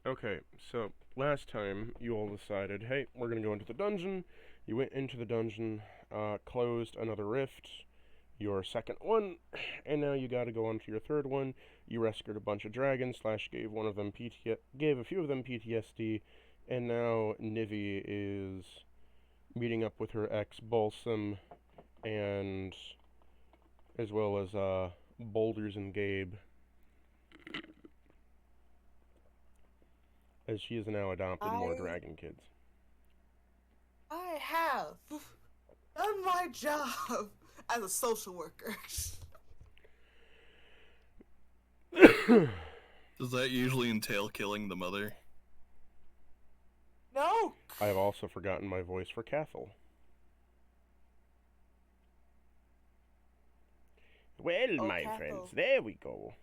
Okay, so last time you all decided, hey, we're gonna go into the dungeon. You went into the dungeon, closed another rift, your second one, and now you gotta go on to your third one. You rescued a bunch of dragons, slash gave one of them gave a few of them PTSD, and now Nivi is meeting up with her ex Balsam, and as well as Boulders and Gabe, as she has now adopted more I dragon kids. I have done my job as a social worker. Does that usually entail killing the mother? No. I have also forgotten my voice for Cathal. Well, Oh, my friends, Cathal. there we go.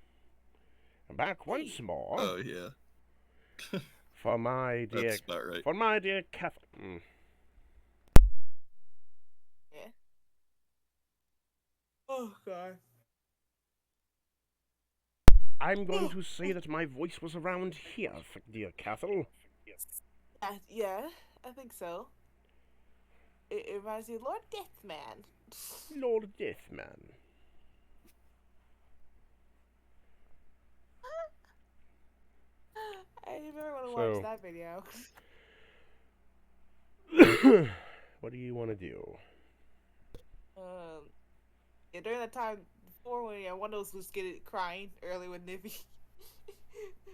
I'm back Hey. once more Oh yeah, for my dear, that's about right. for my dear Cathal. Yeah. Oh God. I'm going to say that my voice was around here, dear Cathal. Yeah, I think so. It reminds me of Lord Deathman. Lord Deathman. I never want to watch So, that video. what do you want to do? Um, yeah, during that time before when one of us was getting crying early with Nibby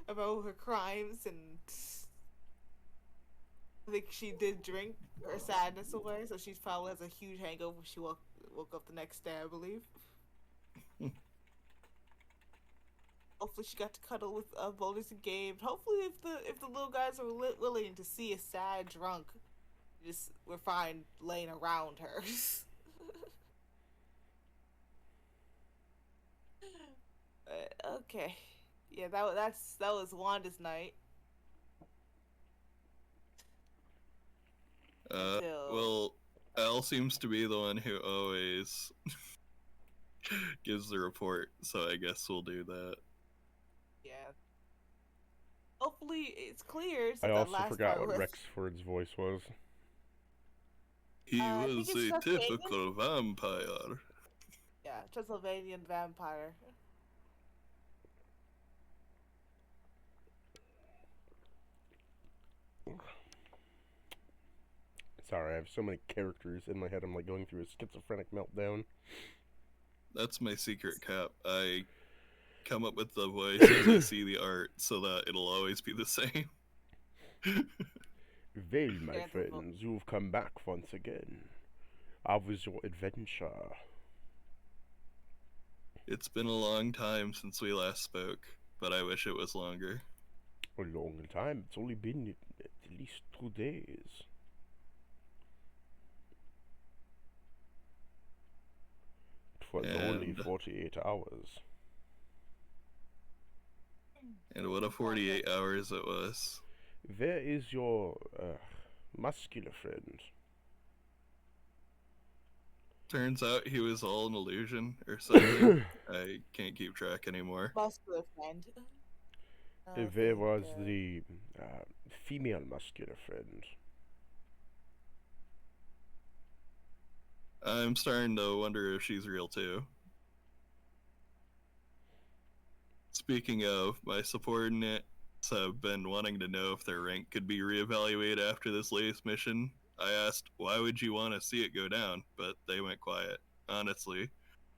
about her crimes, and I think she did drink her sadness away, so she probably has a huge hangover when she woke up the next day, I believe. Hopefully, she got to cuddle with Boulders and Gabe. Hopefully, if the little guys are willing to see a sad drunk, just we're fine laying around her. Okay, yeah, that was Wanda's night until Well, Al seems to be the one who always gives the report, so I guess we'll do that. yeah. Hopefully, it's clear I since that also last forgot part what was. Rexford's voice was. He I think was it's a Transylvanian. typical vampire. Yeah, Transylvanian vampire. Sorry, I have so many characters in my head. I'm like going through a schizophrenic meltdown. That's my secret cap. I come up with the voice as I see the art so that it'll always be the same. Well, my Yeah, friends, you've come back once again. How was your adventure? It's been a long time since we last spoke, but I wish it was longer. A long time. It's only been at least 2 days. It was only And 48 hours. what a 48 hours it was. Where is your muscular friend? Turns out he was all an illusion or something. I can't keep track anymore. muscular friend. I Where think. was the female muscular friend? I'm starting to wonder if she's real too. Speaking of, my subordinates have been wanting to know if their rank could be reevaluated after this latest mission. I asked, why would you want to see it go down? But they went quiet. Honestly,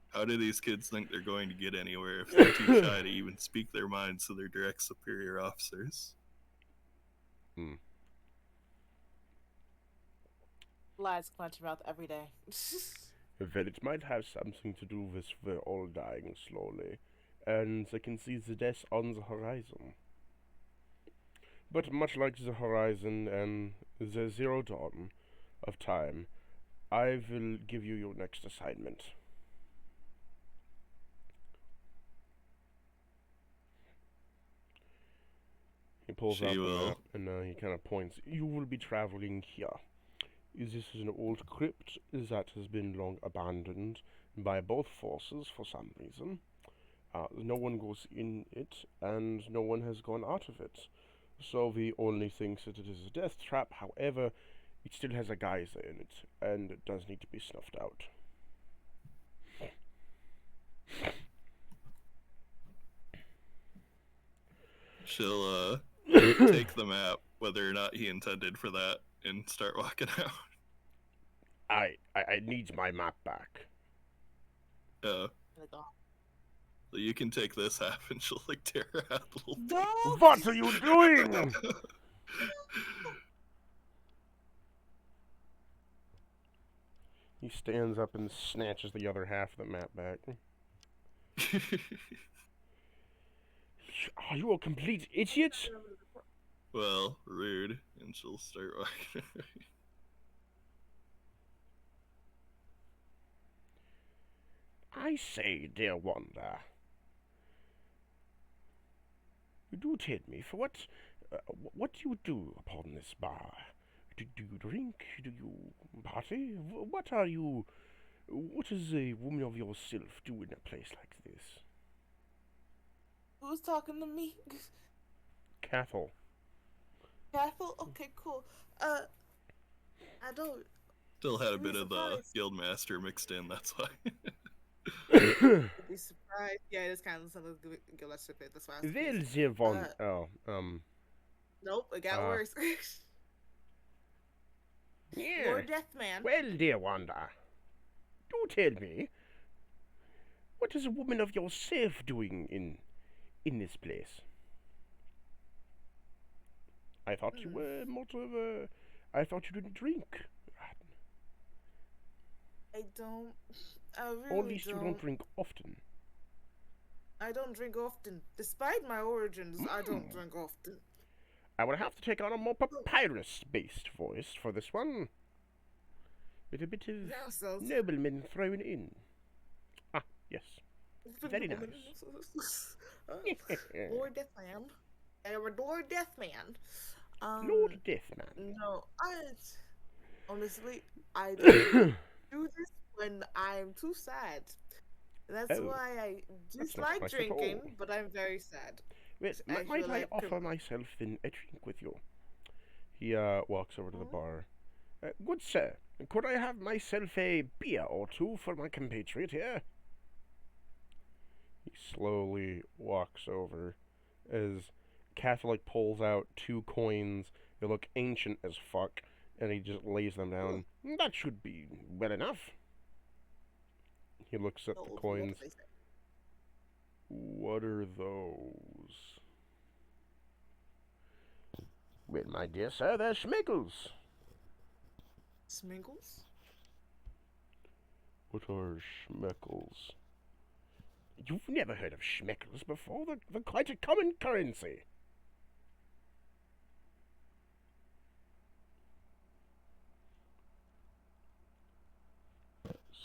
how do these kids think they're going to get anywhere if they're too shy to even speak their minds to their direct superior officers? Hmm. Lies come out your mouth every day. Well, it might have something to do with we're all dying slowly, and they can see the death on the horizon. But much like the horizon and the zero dawn of time, I will give you your next assignment. He pulls She out the will. map and he kind of points. You will be traveling here. This is an old crypt that has been long abandoned by both forces for some reason. No one goes in it, and no one has gone out of it. So the only thinks that it is a death trap. However, it still has a geyser in it, and it does need to be snuffed out. She'll take the map, whether or not he intended for that, and start walking out. I need my map back. Like, oh, You can take this half, and she'll like tear out the little. no! What are you doing? He stands up and snatches the other half of the map back. Are you a complete idiot? Well, rude, and she'll start walking. I say, dear Wanda, do tell me, for what do you do upon this bar? Do you drink? Do you party? What does a woman of yourself do in a place like this? Who's talking to me? Cathal. Cathal? Okay, cool. I don't. Still had a Be bit of the surprised. guildmaster mixed in. That's why. Be surprised. Yeah, it is kind of something to go. Let's ship it. That's why. I was Well, confused. dear Wanda, Nope, it got worse. yeah. Lord Deathman. Well, dear Wanda, do tell me, what is a woman of yourself doing in this place? I thought you were more of a... I thought you didn't drink. I don't. I really Or at least don't. you don't drink often. I don't drink often. Despite my origins, I don't drink often. I would have to take on a more papyrus-based voice for this one. With a bit of Yeah, so nobleman thrown in. Ah, yes. Very nice. Lord Deathman. I am a Lord Deathman. Lord Deathman. No, honestly, I don't do this when I'm too sad. That's Oh, why I that's not dislike nice at all. drinking, but I'm very sad. Well, I might feel I like offer myself then a drink with you? He walks over to the bar. Good sir, could I have myself a beer or two for my compatriot here? He slowly walks over as Catholic pulls out 2 coins. They look ancient as fuck, and he just lays them down. That should be well enough. He looks at the coins. What are those? Well, my dear sir, they're schmeckles. Sminkles? What are schmeckles? You've never heard of schmeckles before? They're quite a common currency.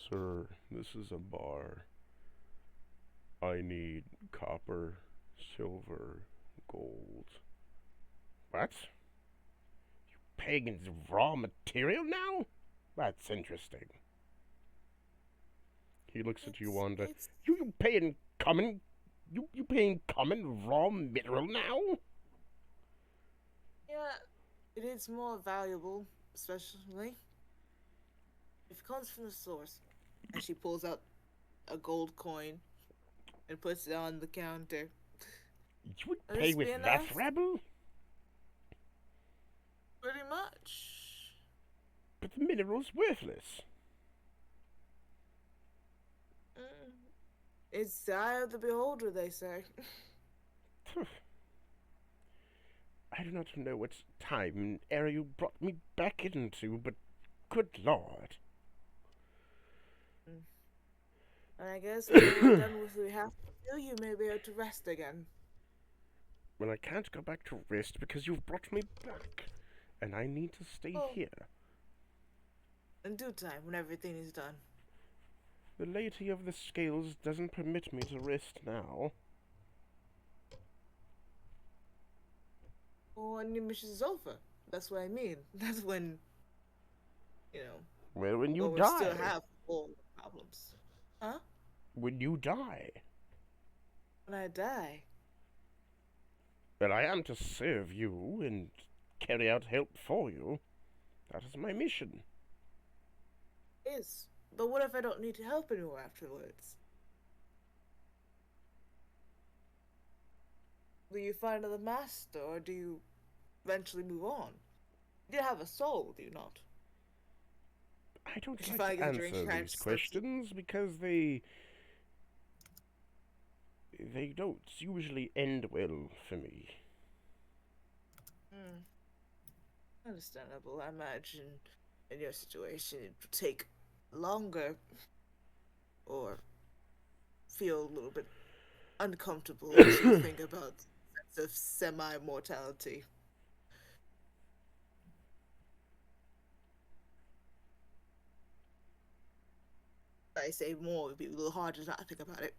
Sir, this is a bar. I need copper, silver, gold. What? You pagans raw material now? That's interesting. He looks at you, Wanda. You paying common? You paying common raw mineral now? Yeah, it is more valuable, especially if it comes from the source. And she pulls out a gold coin and puts it on the counter. You would Would pay this with be that, enough? rabble? Pretty much. But the mineral's worthless. It's the eye of the beholder, they say. I do not know what time and era you brought me back into, but good lord. And I guess when we're done with what we have to do, you may be able to rest again. Well, I can't go back to rest because you've brought me back, and I need to stay here. In due time, when everything is done. The Lady of the Scales doesn't permit me to rest now. Well, when your mission is over, that's what I mean. That's when, you know. Well, when you we die. still have all the problems. Huh? When you die. When I die. Well, I am to serve you and carry out help for you. That is my mission. Yes. But what if I don't need to help anymore afterwards? Do you find another master, or do you eventually move on? You have a soul, do you not? I don't She like finally to gets a drink, answer kind of these just lets you- questions because they don't usually end well for me. Understandable. I imagine in your situation it would take longer or feel a little bit uncomfortable as you think about the sense of semi-mortality. I say more, it'd be a little hard to not think about it.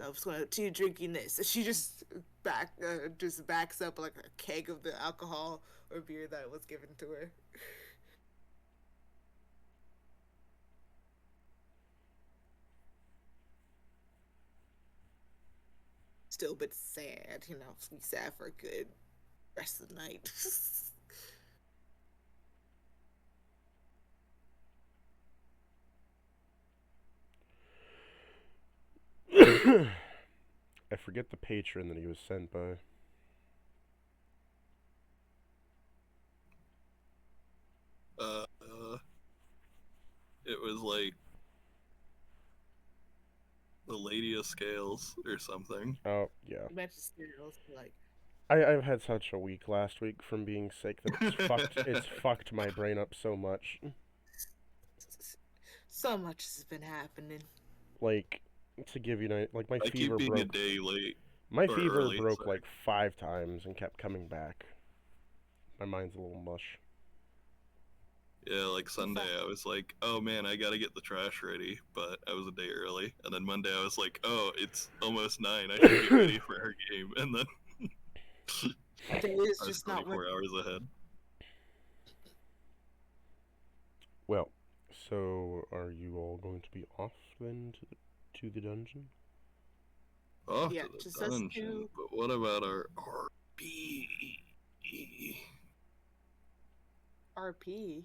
I was going to drinking this. She just backs up like a keg of the alcohol or beer that was given to her. Still a bit sad, be sad for a good rest of the night. I forget the patron that he was sent by. It was like the Lady of Scales or something. Oh, yeah. You mentioned cereals, like I've had such a week last week from being sick that it's fucked my brain up so much. so much has been happening. Like, to give you like my I keep fever being a broke. day late. My or fever early, broke sorry. like 5 times and kept coming back. My mind's a little mush. Yeah, like Sunday, I was like, oh man, I gotta get the trash ready, but I was a day early. And then Monday, I was like, oh, it's almost 9, I should get ready for our game. And then Day is I was just not 24 hours ahead. Well, so are you all going to be off then to the dungeon? Off Yeah, to just the us dungeon. two. But what about our RP? RP.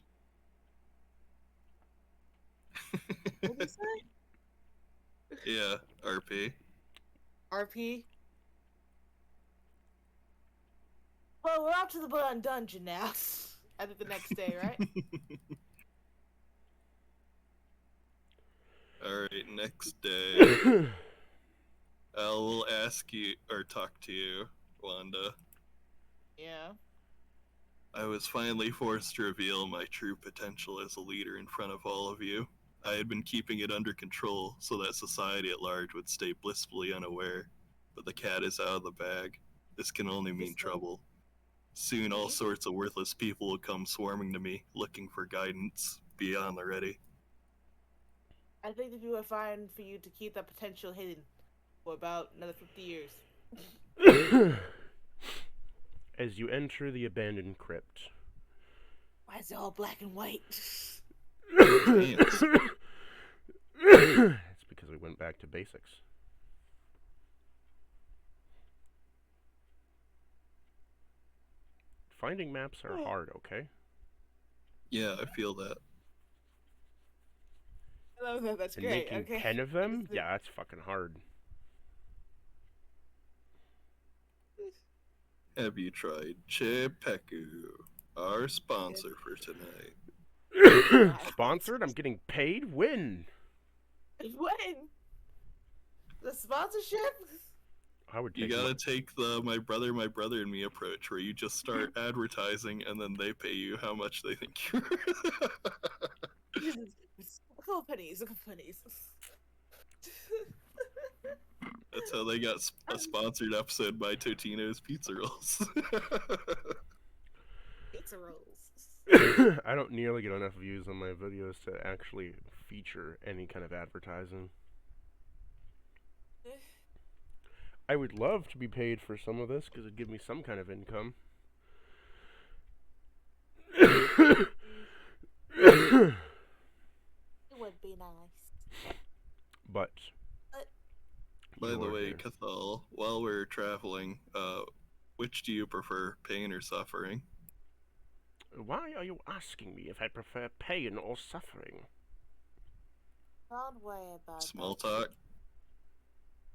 What did you say? Yeah, RP. RP. Well, we're out to the dungeon now. I think the next day, right? Alright, next day. I will ask you, or talk to you, Wanda. Yeah. I was finally forced to reveal my true potential as a leader in front of all of you. I had been keeping it under control so that society at large would stay blissfully unaware. But the cat is out of the bag. This can only mean trouble. Soon all sorts of worthless people will come swarming to me, looking for guidance. Be on the ready. I think that you would find for you to keep that potential hidden for about another 50 years. As you enter the abandoned crypt. Why is it all black and white? It's because we went back to basics. Finding maps are hard, okay? Yeah, I feel that. Oh, that's And great. making Okay. 10 of them? Yeah, that's fucking hard. Have you tried Chepeku, our sponsor for tonight? Sponsored? I'm getting paid? When? When? The sponsorship? I would You take gotta take the my brother and me approach, where you just start advertising and then they pay you how much they think you're A couple pennies. That's how they got a sponsored episode by Totino's Pizza Rolls. Pizza rolls. I don't nearly get enough views on my videos to actually feature any kind of advertising. I would love to be paid for some of this because it'd give me some kind of income. It would be nice. But By the You're way, here. Cathal, while we're traveling, which do you prefer, pain or suffering? Why are you asking me if I prefer pain or suffering? Don't worry about Small that. talk?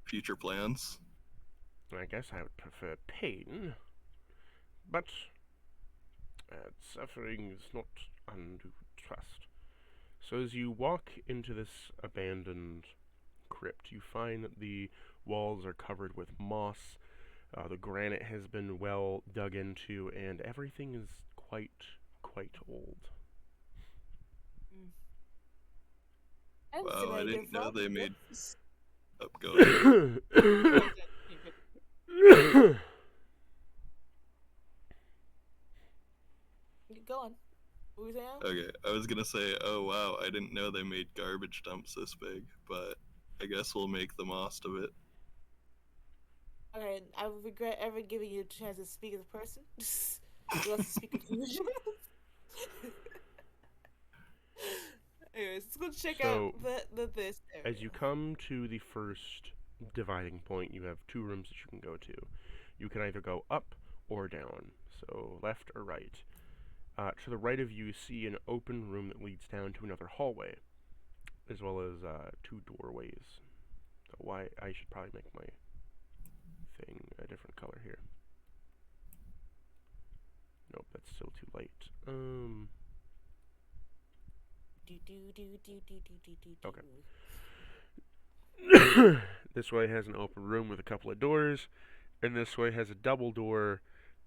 Future plans? I guess I would prefer pain, but suffering is not undue trust. So as you walk into this abandoned crypt, you find that the walls are covered with moss, the granite has been well dug into, and everything is quite old. Wow, I didn't know they made... Oh, go ahead. Go on. What were you saying? Okay, I was gonna say, oh wow, I didn't know they made garbage dumps this big, but I guess we'll make the most of it. Okay, I would regret ever giving you a chance to speak as a person. You want to speak as usual. Anyways, let's go check out this area. As you come to the first dividing point, you have two rooms that you can go to. You can either go up or down, so left or right. To the right of you see an open room that leads down to another hallway, as well as two doorways. Why I should probably make my thing a different color here. Nope, that's still too light. Okay. This way has an open room with a couple of doors, and this way has a double door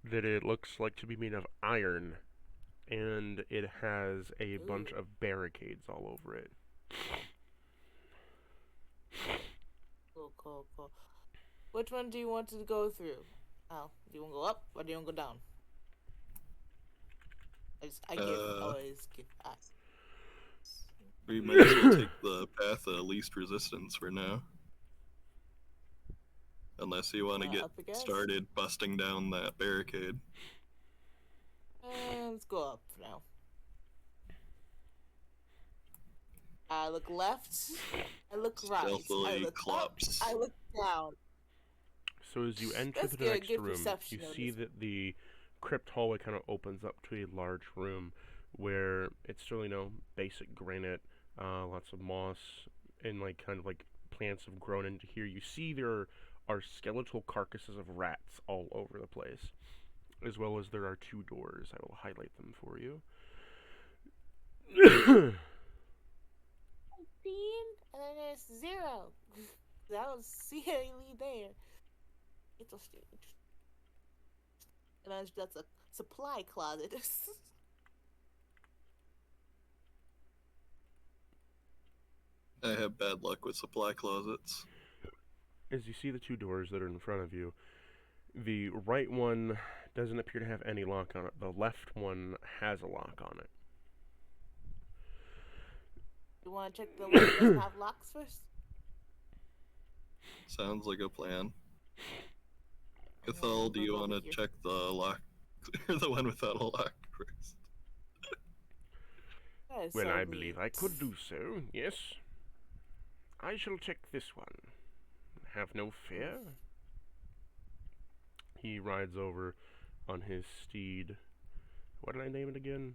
that it looks like to be made of iron, and it has a bunch of barricades all over it. Cool. Which one do you want to go through? Oh, do you want to go up or do you want to go down? I always give us. We might as well take the path of least resistance for now. Unless you want to get started busting down that barricade. Let's go up for now. I look left. I look right. I look up. I look down. So as you enter the next room, you see that the crypt hallway kind of opens up to a large room where it's still, basic granite, lots of moss, and kind of plants have grown into here. You see there are skeletal carcasses of rats all over the place, as well as there are two doors. I will highlight them for you. And then there's 0. That was clearly there. It's a stage. And that's a supply closet. I have bad luck with supply closets. As you see the two doors that are in front of you, the right one doesn't appear to have any lock on it. The left one has a lock on it. You want to check the one that doesn't have locks first? Sounds like a plan. Cathal, do you want to check the lock, or the one without a lock first? Well, I believe I could do so, yes. I shall check this one. Have no fear. He rides over on his steed. What did I name it again?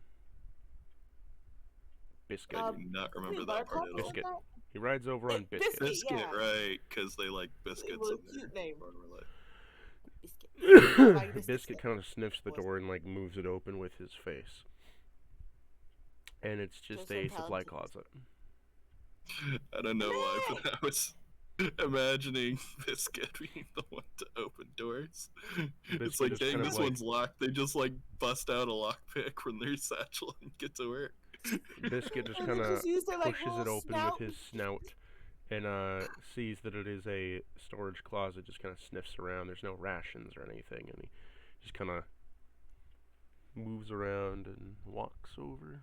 Biscuit. I do not remember that part at all. Biscuit. He rides over on Biscuit. Biscuit, yeah. Right, because they like biscuits in their name. Biscuit. Biscuit kind of sniffs the door and moves it open with his face. And it's just a supply closet. I don't know why, but I was imagining Biscuit being the one to open doors. It's like, dang, this one's locked. They just bust out a lockpick from their satchel and get to work. Biscuit just kind of pushes it open with his snout and sees that it is a storage closet, just kind of sniffs around. There's no rations or anything, and he just kind of moves around and walks over.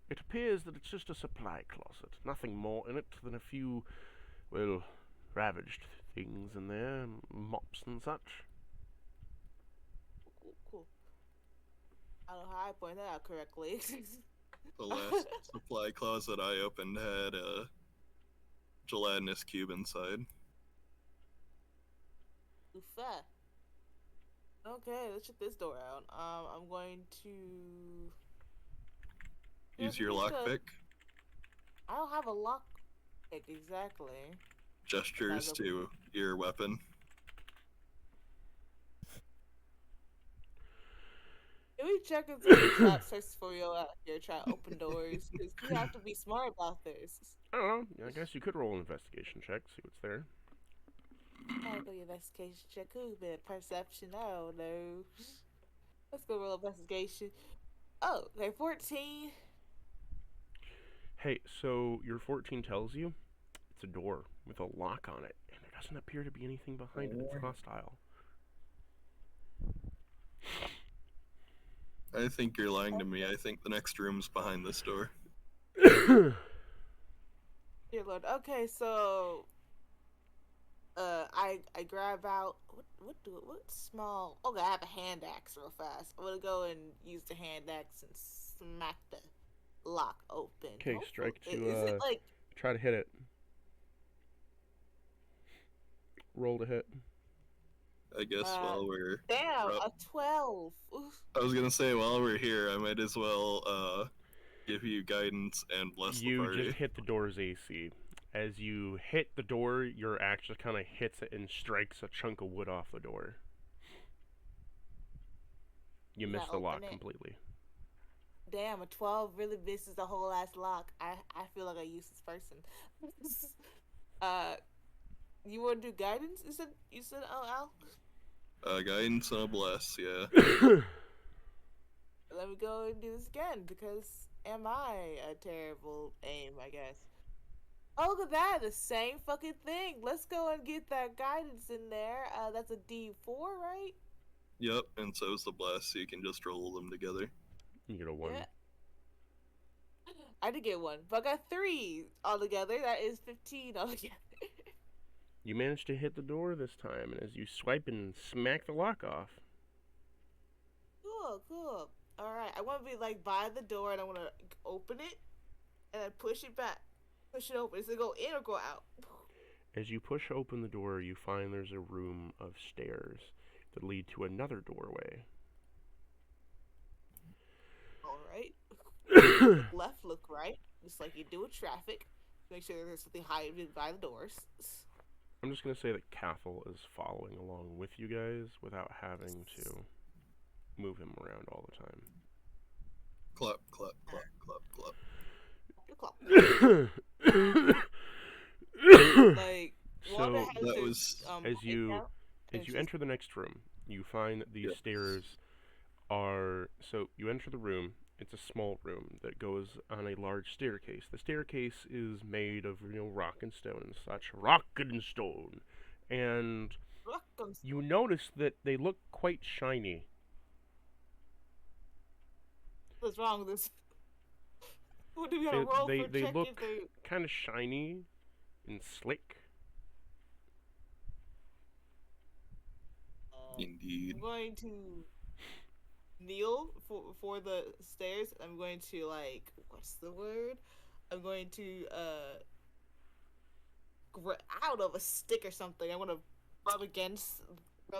It appears that it's just a supply closet, nothing more in it than a few, ravaged things in there, mops and such. Cool. I don't know how I pointed that out correctly. The last supply closet I opened had a gelatinous cube inside. Oofa. Okay, let's check this door out. I'm going to Use your Carefully lockpick. I don't have a lock pick exactly. Gestures to your weapon. Can we check if there's any trap search for you out here trying to open doors? Because we have to be smart about this. I don't know. I guess you could roll an investigation check, see what's there. I'll go investigation check. Could be perception. I don't know. Let's go roll investigation. Oh, okay, 14. Hey, so your 14 tells you it's a door with a lock on it, and there doesn't appear to be anything behind it. It's hostile. I think you're lying to me. I think the next room's behind this door. Dear Lord. Okay, so I grab out what small. Okay, I have a hand axe real fast. I'm gonna go and use the hand axe and smack the lock open. Okay, strike to Is it like try to hit it. Roll to hit. I guess while we're damn a 12. Oof. I was gonna say while we're here, I might as well give you guidance and bless the party. You just hit the door's AC. As you hit the door, your axe just kind of hits it and strikes a chunk of wood off the door. You miss the lock completely. Damn, a 12 really misses the whole ass lock. I feel like a useless person. You want to do guidance? You said Al? Guidance and a bless, yeah. Let me go and do this again, because am I a terrible aim, I guess. Oh, look at that, the same fucking thing. Let's go and get that guidance in there. That's a D4, right? Yep, and so is the bless, so you can just roll them together. You get a 1. Yeah. I did get 1, but I got 3 altogether. That is 15 altogether. You managed to hit the door this time, and as you swipe and smack the lock off. Cool. Alright, I want to be like by the door, and I want to open it, and then push it back. Push it open. Is it go in or go out? As you push open the door, you find there's a room of stairs that lead to another doorway. Alright. Look left, look right. Just like you do with traffic. Make sure there's something hiding by the doors. I'm just going to say that Cathal is following along with you guys without having to move him around all the time. Clap, clap, clap, clap. Like, so that was as you enter the next room, you find that these stairs are, so you enter the room. It's a small room that goes on a large staircase. The staircase is made of, rock and stone and such. Rock and stone. And you notice that they look quite shiny. What's wrong with this? What do we gotta roll for they check look if they... kind of shiny and slick. Indeed. I'm going to kneel for the stairs. I'm going to, like, what's the word? I'm going to out of a stick or something. I want to rub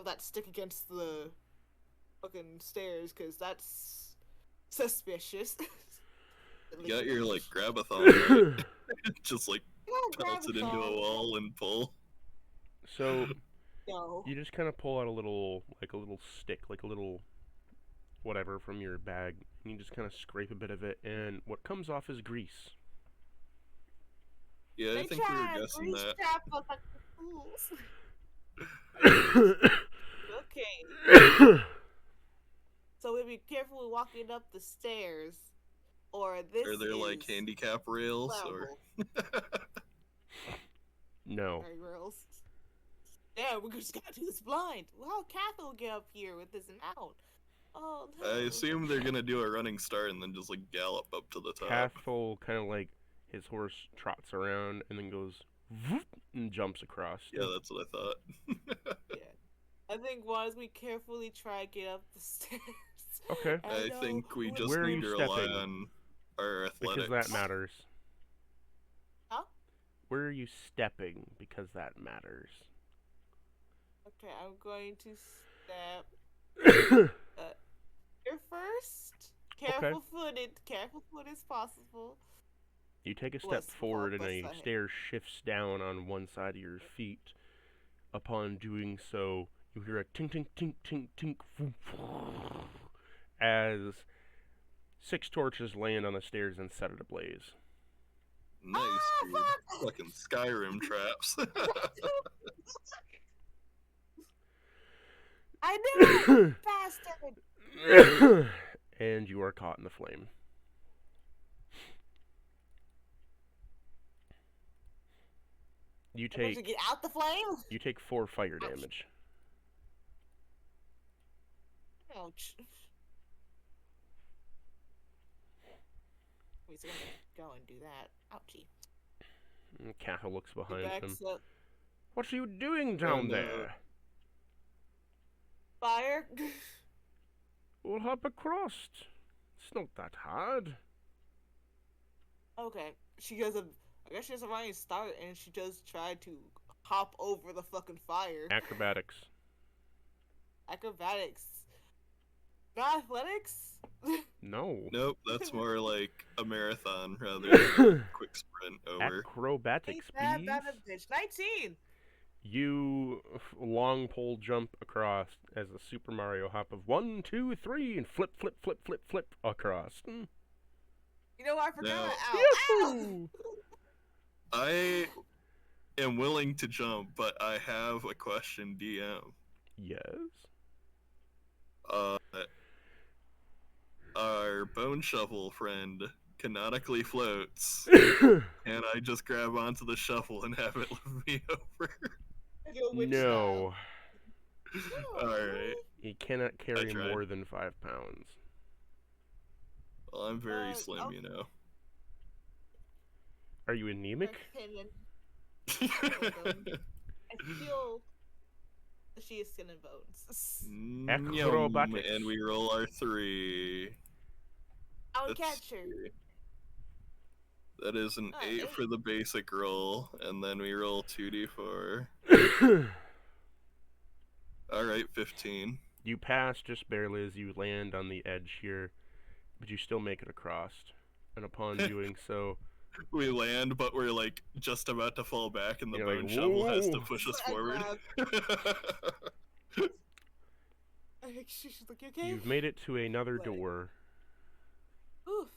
that stick against the fucking stairs, because that's suspicious. You got your, like, grab-a-thon, right? Just, like, bounce it into a wall and pull. So, no. You just kind of pull out a little stick, like a little whatever from your bag, and you just kind of scrape a bit of it, and what comes off is grease. Yeah, I think we were guessing that. Okay. So we'll be carefully walking up the stairs, or this Are there, like, handicap rails, or... No. Rails. Yeah, we just gotta do this blind. Well, how Cathal get up here with this mount? Oh, no. I assume they're gonna do a running start and then just, like, gallop up to the top. Cathal kind of like, his horse trots around and then goes whoop, and jumps across. Yeah, that's what I thought. Yeah. I think once we carefully try to get up the stairs. Okay. I think we just Where need to rely stepping? on our athletics. Because that matters. Huh? Where are you stepping? Because that matters. Okay, I'm going to step here first. Okay. Careful foot as possible. You take a step Was forward and a beside. stair shifts down on one side of your feet. Upon doing so, you hear a tink tink tink tink tink as 6 torches land on the stairs and set it ablaze. Nice, Ah, dude. fuck! Fucking Skyrim traps. I knew it, bastard! And you are caught in the flame. You I'm supposed to take get out the flame? you take 4 fire Ouch. damage. Ouch. Wait, so I'm gonna go and do that. Ouchie. And Katha looks He behind him. backs up. What are you doing down there? Fire. We'll hop across. It's not that hard. Okay. She goes a. I guess she has a running start, and she does try to hop over the fucking fire. Acrobatics. Acrobatics. Not athletics? No. Nope, that's more like a marathon rather than a quick sprint over. Acrobatics, Ain't please. that bad a bitch. 19! You long pole jump across as a Super Mario hop of 1, 2, 3, and flip, flip, flip, flip, flip across. You know what? I forgot. No. Ow! Ow! Yahoo! I am willing to jump, but I have a question, DM. Yes. Our bone shovel friend canonically floats, and I just grab onto the shovel and have it lift me over. No. Alright. He cannot carry tried. more than 5 pounds. Well, I'm very slim, oh. you know. Are you anemic? I feel she is skin and bones. Acrobatics. And we roll our 3. I'll Let's catch her. see. That is an 8 8. for the basic roll, and then we roll 2d4. Alright, 15. You pass just barely as you land on the edge here, but you still make it across. And upon doing so, We land, but we're like just about to fall back, and the You're bone like, shovel has to "Whoa." push us I forward. I think she's like, "You okay?" you've made it to another What? door. Oof.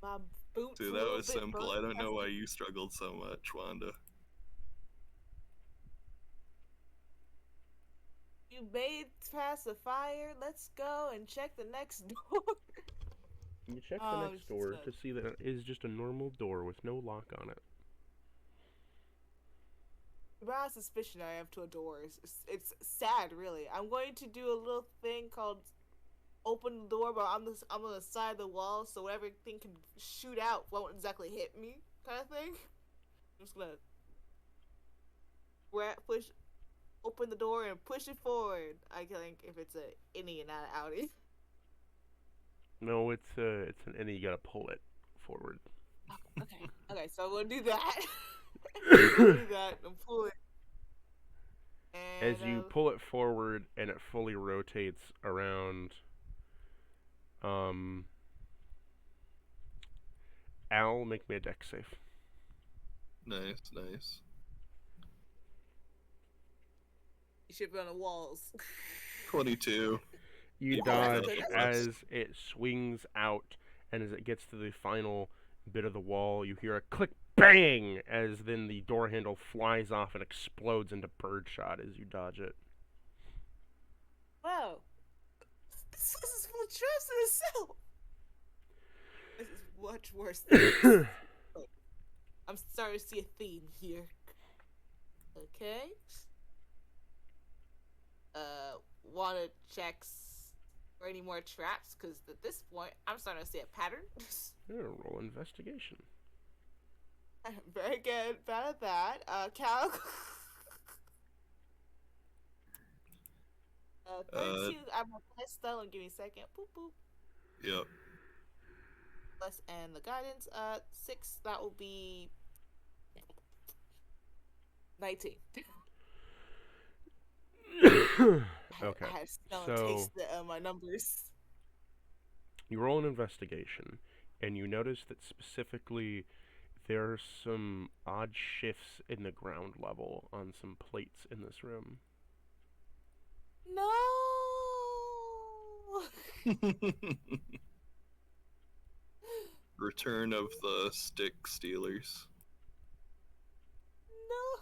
My boots. See, a that little was bit simple. burnt. I don't know why you struggled so much, Wanda. You made past the fire. Let's go and check the next door. You check the Oh, next door so- to see that it is just a normal door with no lock on it. The amount of suspicion I have to a door is it's sad, really. I'm going to do a little thing called open the door, but I'm on the side of the wall, so whatever thing can shoot out won't exactly hit me, kind of thing. I'm just gonna open the door and push it forward. I think if it's a innie and not an outie. No, it's an innie. You gotta pull it forward. Okay. Okay, so I'm gonna do that. Do that and pull it. And, As you pull it forward and it fully rotates around, Al, make me a dex save. Nice, nice. you should be on the walls. 22. You Yeah, dodge that's as it swings out, and as it gets to the final bit of the wall, you hear a click bang as then the door handle flies off and explodes into birdshot as you dodge it. Wow. This is full of trust in itself. This is much worse than this. I'm starting to see a theme here. Okay. Wanna check for any more traps? Because at this point, I'm starting to see a pattern. Roll investigation. I'm very good. Bad at that. Cal. 32. I'm a plus though, and give me a second. Boop boop. Yep. Plus and the guidance. 6. That will be 19. Okay, I smell and so taste my numbers. you roll an investigation, and you notice that specifically there are some odd shifts in the ground level on some plates in this room. No. Return of the stick stealers. No.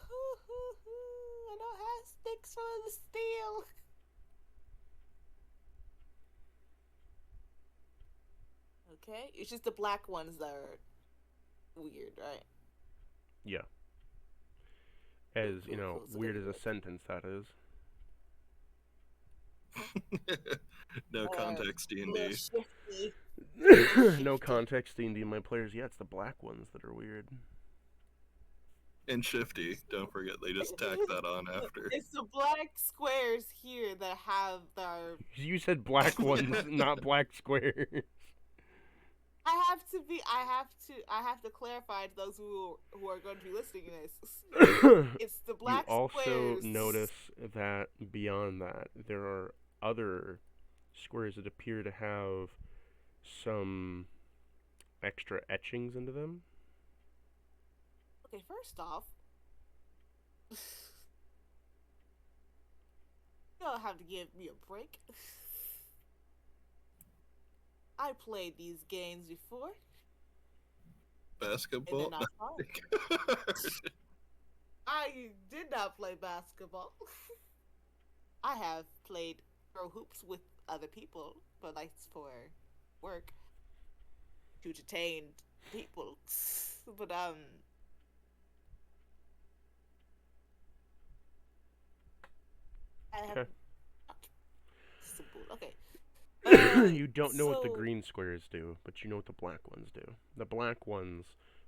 I don't have sticks for the steel. Okay, it's just the black ones that are weird, right? Yeah. As, you Cool, know, cool. So weird they're as a sentence that is. No context, a little D&D. shifty. No context D&D my players. Yeah, it's the black ones that are weird. And shifty. Don't forget, they just tack that on after. It's the black squares here that are. You said black ones, not black squares. I have to clarify to those who are going to be listening to this. It's the You black also squares. notice that beyond that, there are other squares that appear to have some extra etchings into them. Okay, first off, you don't have to give me a break. I played these games before. Basketball? And they're not fun. I did not play basketball. I have played throw hoops with other people, but like for work to entertain people. But I have Okay. simple. Okay. You don't know what the So- green squares do, but you know what the black ones do. The black ones,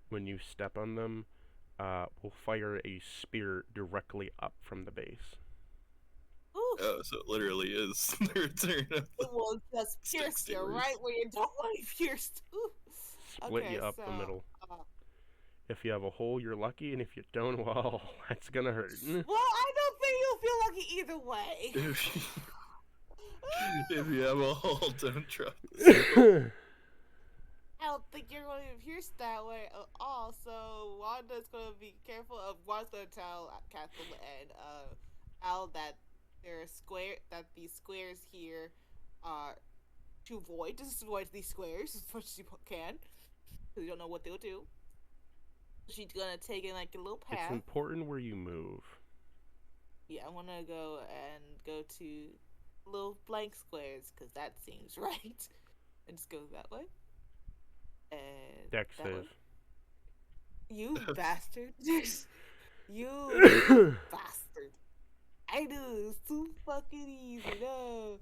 when you step on them, will fire a spear directly up from the base. Ooh, Oh, so it literally is the return of it will just stick pierce you stealers. right where you don't want to be pierced. Ooh. Split Okay, you up the so, middle. uh, If you have a hole, you're lucky, and if you don't, well, that's gonna hurt. Well, I don't think you'll feel lucky either way. If you have a hole, don't drop this. I don't think you're going to be pierced that way at all. So Wanda's going to be careful of. Wanda's going to tell Cathal and Al that that these squares here are to avoid. Just avoid these squares as much as you can, because you don't know what they'll do. She's gonna take in like a little path. It's important where you move. Yeah, I want to go to little blank squares because that seems right. And just go that way. And Dex that way. save. You bastard. You bastard. I knew it's too fucking easy. No.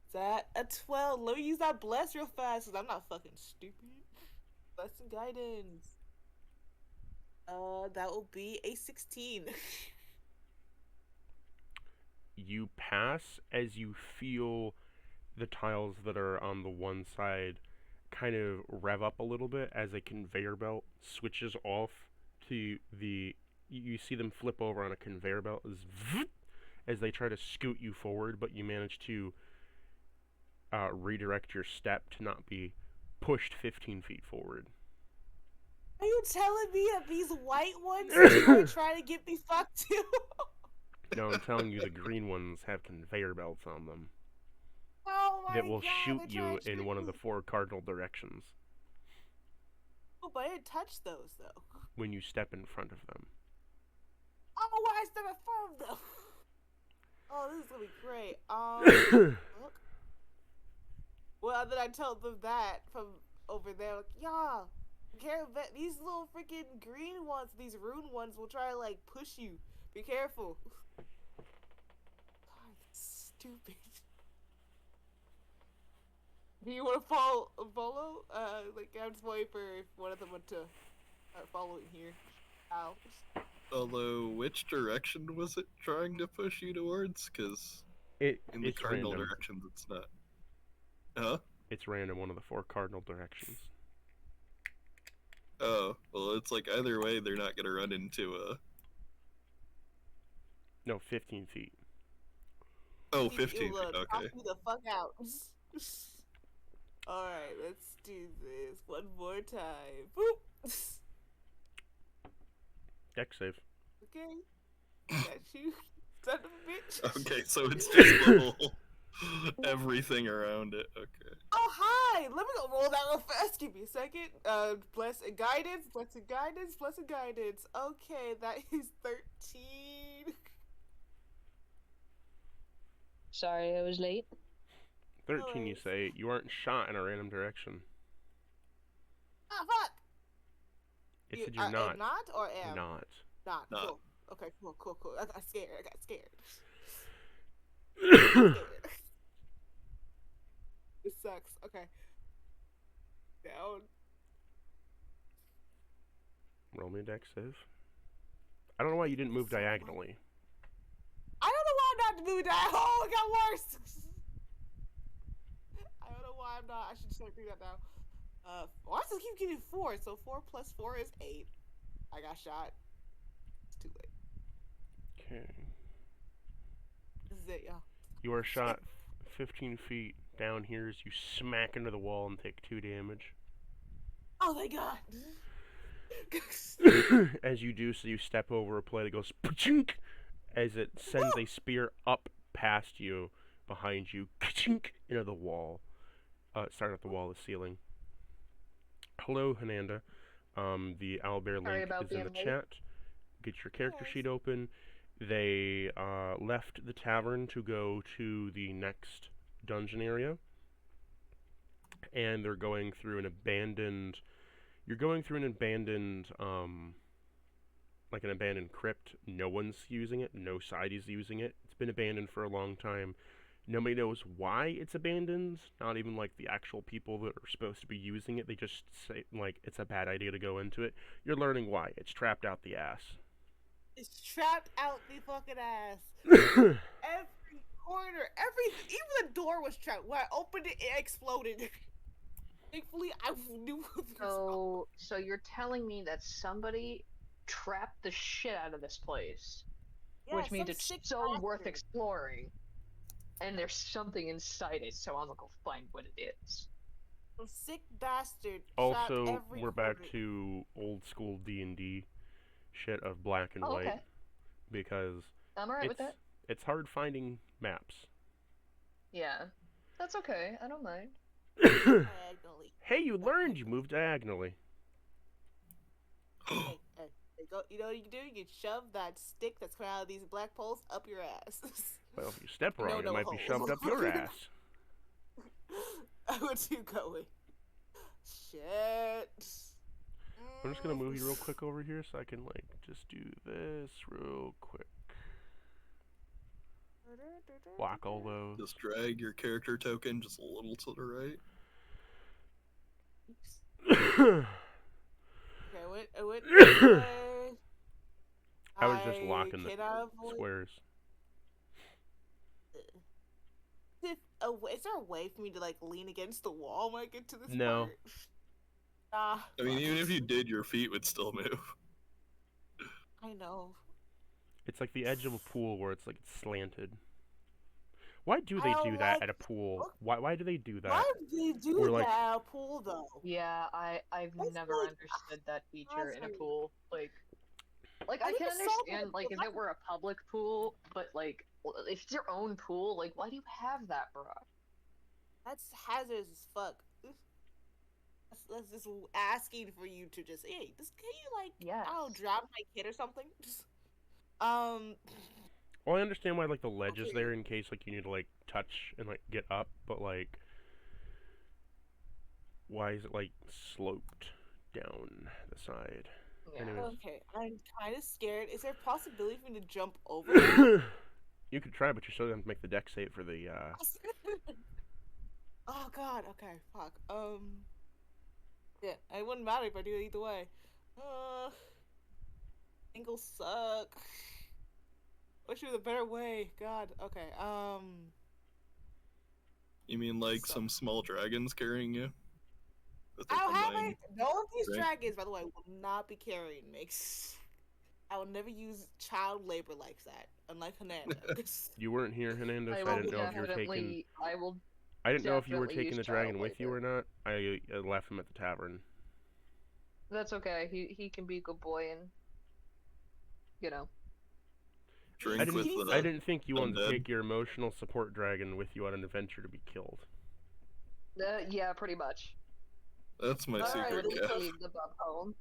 Is that a 12? Let me use that bless real fast because I'm not fucking stupid. Bless and guidance. That will be a 16. You pass as you feel the tiles that are on the one side kind of rev up a little bit as a conveyor belt switches off to the. You see them flip over on a conveyor belt as they try to scoot you forward, but you manage to redirect your step to not be pushed 15 feet forward. Are you telling me that these white ones are trying to get me fucked too? No, I'm telling you, the green ones have conveyor belts on them Oh my that will God, shoot they're trying you to in shoot one of me. the 4 cardinal directions Oh, but I didn't touch those though. when you step in front of them. Oh, why is there a firm though? Oh, this is gonna be great. Look. Well, then I told them that from over there, like, yeah, these little freaking green ones, these rune ones will try to like push you. Be careful. God, stupid. Do you want to follow? Like I'm just waiting for one of them to start following here. Ow. Although, which direction was it trying to push you towards? Because in the It's cardinal random. directions, it's not. Huh? It's random, one of the 4 cardinal directions. Oh, well, it's like either way, they're not gonna run into a No, 15 feet. Oh, 15 feet. Knock Okay. me the fuck out. Alright, let's do this one more time. Boop. Deck save. Okay. Got you, son of a bitch. Okay, so it's just the whole everything around it. Okay. Oh, hi! Let me go roll that real fast. Give me a second. Blessed guidance, blessed guidance, blessed guidance. Okay, that is 13. Sorry, I was late. 13, you worries. say. You aren't shot in a random direction. Ah, fuck! It said you're am not. not or am? Not. Not. Not. Cool. Okay, cool. I got scared. This sucks. Okay. Down. Roll me a deck save. I don't know why you didn't move diagonally. I don't know why I'm not moving that. Oh, it got worse. I don't know why I'm not. I should start doing that now. Why does it keep getting 4? So 4 plus 4 is 8. I got shot. It's too late. Okay. This is it, y'all. You are shot 15 feet down here as you smack into the wall and take 2 damage. Oh, thank God. As you do so, you step over a plate. It goes pa-chink as it sends a spear up past you, behind you, ka-chink, into the wall. Starting at the wall, the ceiling. Hello, Hananda. The owlbear Sorry link about is in the being late. chat. Get your character Yes. sheet open. They left the tavern to go to the next dungeon area, and they're going through an abandoned. You're going through an abandoned, like an abandoned crypt. No one's using it. No side is using it. It's been abandoned for a long time. Nobody knows why it's abandoned. Not even like the actual people that are supposed to be using it. They just say like it's a bad idea to go into it. You're learning why. It's trapped out the ass. It's trapped out the fucking ass. Every corner, even the door was trapped. When I opened it, it exploded. Thankfully, I knew. So you're telling me that somebody trapped the shit out of this place, Yeah, which means some it's sick so worth bastard. exploring, and there's something inside it. So I'm gonna go find what it is. Some sick bastard. trapped Also, every we're back corner. to old school D&D shit of black and Oh, white okay. because I'm alright with it's that. it's hard finding maps. Yeah, that's okay. I don't mind. Diagonally. Hey, you learned you moved diagonally. Hey, go. You know what you can do? You can shove that stick that's coming out of these black poles up your ass. Well, if you step No, wrong, it no might be holes. shoved up your ass. Where'd you going? Shit. I'm just gonna move you real quick over here so I can like just do this real quick. Block all those. Just drag your character token just a little to the right. Okay, I went this way. I was just locking the cannot avoid- squares. Is there a way for me to like lean against the wall when I get to this No. part? I mean, even if you did, your feet would still move. I know. It's like the edge of a pool where it's like slanted. Why do I they don't do that like- at a pool? Why do they do that? Why do they do Or, like- that at a pool though? Yeah, I've That's never like understood that feature in a hazard. pool. Like I I think can it's so understand bad, like if but it were a public pool, but like if it's your own pool, like why do you have that, bro? That's hazardous as fuck. That's just asking for you to just, hey, just can you like, Yes. I don't know, drop my kid or something? Just, Well, I understand why like the ledge is Okay. there in case like you need to like touch and like get up, but like why is it like sloped down the side? Yeah. Anyways. okay, I'm kind of scared. Is there a possibility for me to jump over that? You could try, but you're still gonna have to make the deck save for the Oh god, okay, fuck. Yeah, it wouldn't matter if I do it either way. Angles suck. Wish there was a better way. God, okay, You mean like some small dragons carrying you? With I a don't have combined- it. No of these Right. dragons, by the way, will not be carrying me. I will never use child labor like that, unlike Hernando. You weren't here, Hernando, I so I will didn't know if you were taking. definitely. I will I didn't know if you were definitely taking use the dragon child with you labor. or not. I left him at the tavern. That's okay. He can be a good boy and you know. Drink with the I didn't think you wanted to undead. take your emotional support dragon with you on an adventure to be killed. Yeah, pretty much. That's my Alright, secret let's gift. go. Leave the bub home.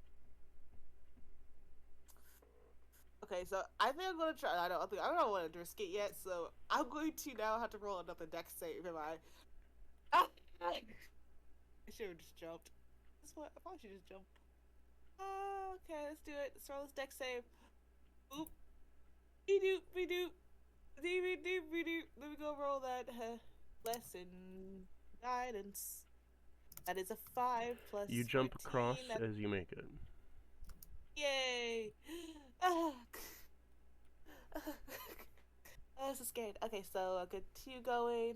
Okay, so I think I'm gonna try. I don't want to risk it yet, so I'm going to now have to roll another dex save. Am I? I should have just jumped. That's what I probably should just jump. Okay, let's do it. Let's roll this dex save. Oop. Be doop, be doop. Be doop, be doop. Let me go roll that lesson guidance. That is a 5 plus You jump 14. across That's... as you make it. Yay! Oh, I'm so scared. Okay, so I got 2 going.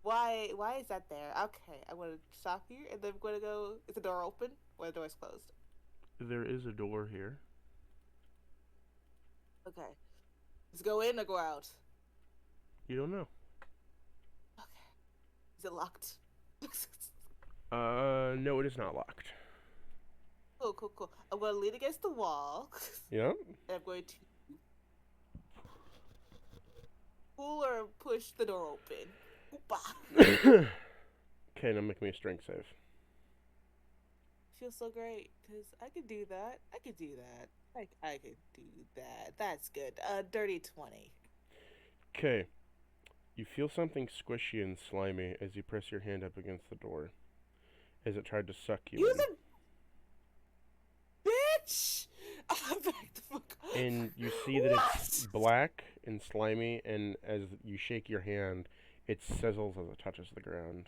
Why is that there? Okay, I'm gonna stop here and then I'm gonna go. Is the door open or the door is closed? There is a door here. Okay. Let's go in or go out? You don't know. Okay. Is it locked? No, it is not locked. Cool. I'm gonna lean against the wall. Yeah? And I'm going to pull or push the door open. Oopa. Okay, now make me a strength save. Feels so great because I could do that. I could do that. I could do that. That's good. Dirty 20. Okay. You feel something squishy and slimy as you press your hand up against the door, as it tried to suck you You in. the bitch! Back the fuck up. And you see that it's black and slimy, and as you shake your hand, it sizzles as it touches the ground.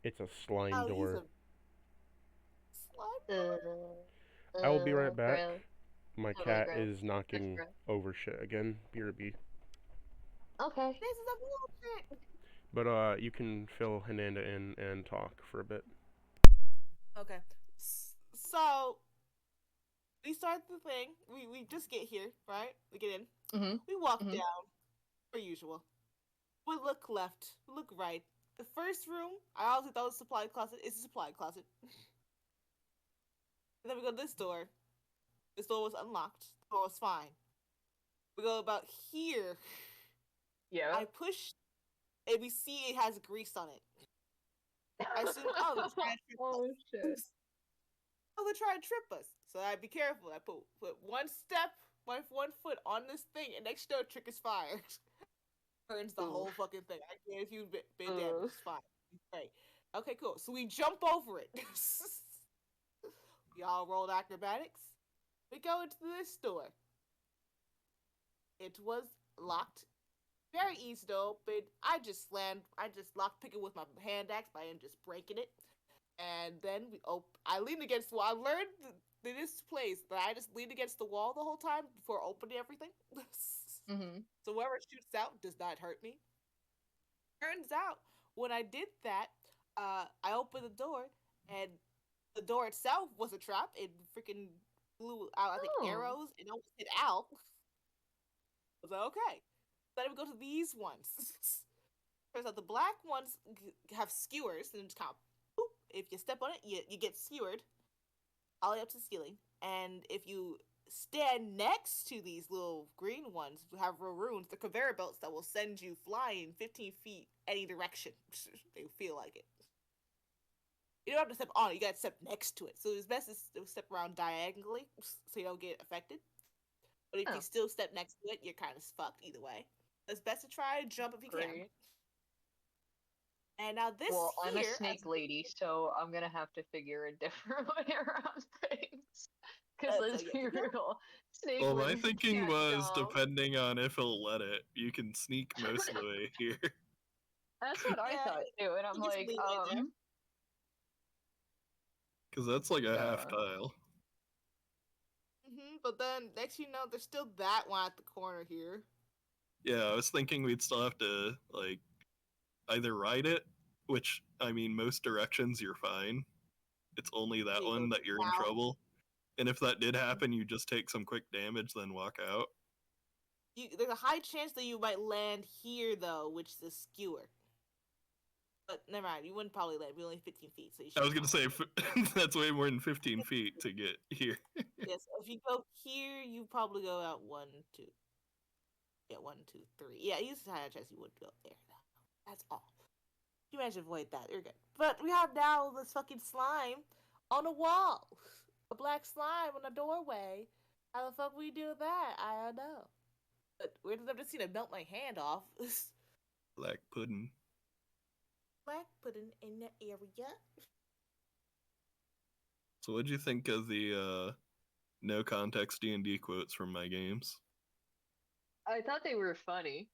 It's a slime I'll use door. a slime. I will be right back. Gross. My Totally cat gross. is knocking gross. over shit again. BRB. Okay. This is a bullshit. But you can fill Hananda in and talk for a bit. Okay. So we start the thing. We just get here, right? We get in. Mhm. We walk Mhm. down, per usual. We look left. We look right. The first room, I honestly thought was a supply closet. It's a supply closet. And then we go to this door. This door was unlocked. The door was fine. We go about here. Yeah. I push, and we see it has grease on it. I assume, oh, they're trying to trip Oh us. shit. Oh, they're trying to trip us. So I be careful. I put one foot on this thing, and next door trick is fired. Turns the whole Oof. fucking thing. I can't if you've been damaged. It's fine. Great. Okay, cool. So we jump over it. Y'all rolled acrobatics. We go into this door. It was locked. Very easy to open. I just lockpick it with my hand axe by just breaking it. And then I leaned against the wall. I learned this place that I just leaned against the wall the whole time before opening everything. Mhm. So whoever shoots out does not hurt me. Turns out, when I did that, I opened the door, and the door itself was a trap. It freaking blew out, I think, Oh. arrows, and almost hit Al. I was like, okay. Then we go to these ones. Turns out the black ones have skewers, and just kind of, boop, if you step on it, you get skewered all the way up to the ceiling. And if you stand next to these little green ones who have runes, the conveyor belts that will send you flying 15 feet any direction. They feel like it. You don't have to step on it, you gotta step next to it. So it's best to step around diagonally so you don't get affected. But if you still step next to it, you're kind of fucked either way. It's best to try and jump if you can. Great. And now this Well, I'm a here, snake lady, so I'm gonna have to figure a different way around things. Because so let's yeah, be you know, real, snake Well, my ladies thinking can't was jump. depending on if it'll let it, you can sneak most of the way here. That's what I Yeah, thought too, and I'm you just like, leave it there. Because that's like a half Yeah. tile. But then next you know, there's still that one at the corner here. Yeah, I was thinking we'd still have to, like, either ride it, which, I mean, most directions you're fine, it's only that You one go that you're in down. trouble. And if that did happen, you just take some quick damage, then walk out. There's a high chance that you might land here, though, which is a skewer. But never mind, you wouldn't probably land. We're only 15 feet, so you should. I was gonna say that's way more than 15 feet to get here. Yes, if you go here, you probably go out 1, 2. Yeah, 1, 2, 3. Yeah, you just had a chance you would go there. That's all. You managed to avoid that. You're good. But we have now this fucking slime on a wall. A black slime on a doorway. How the fuck we do that? I don't know. But we're just gonna melt my hand off. Black pudding. Black pudding in the area. So what'd you think of the no context D&D quotes from my games? I thought they were funny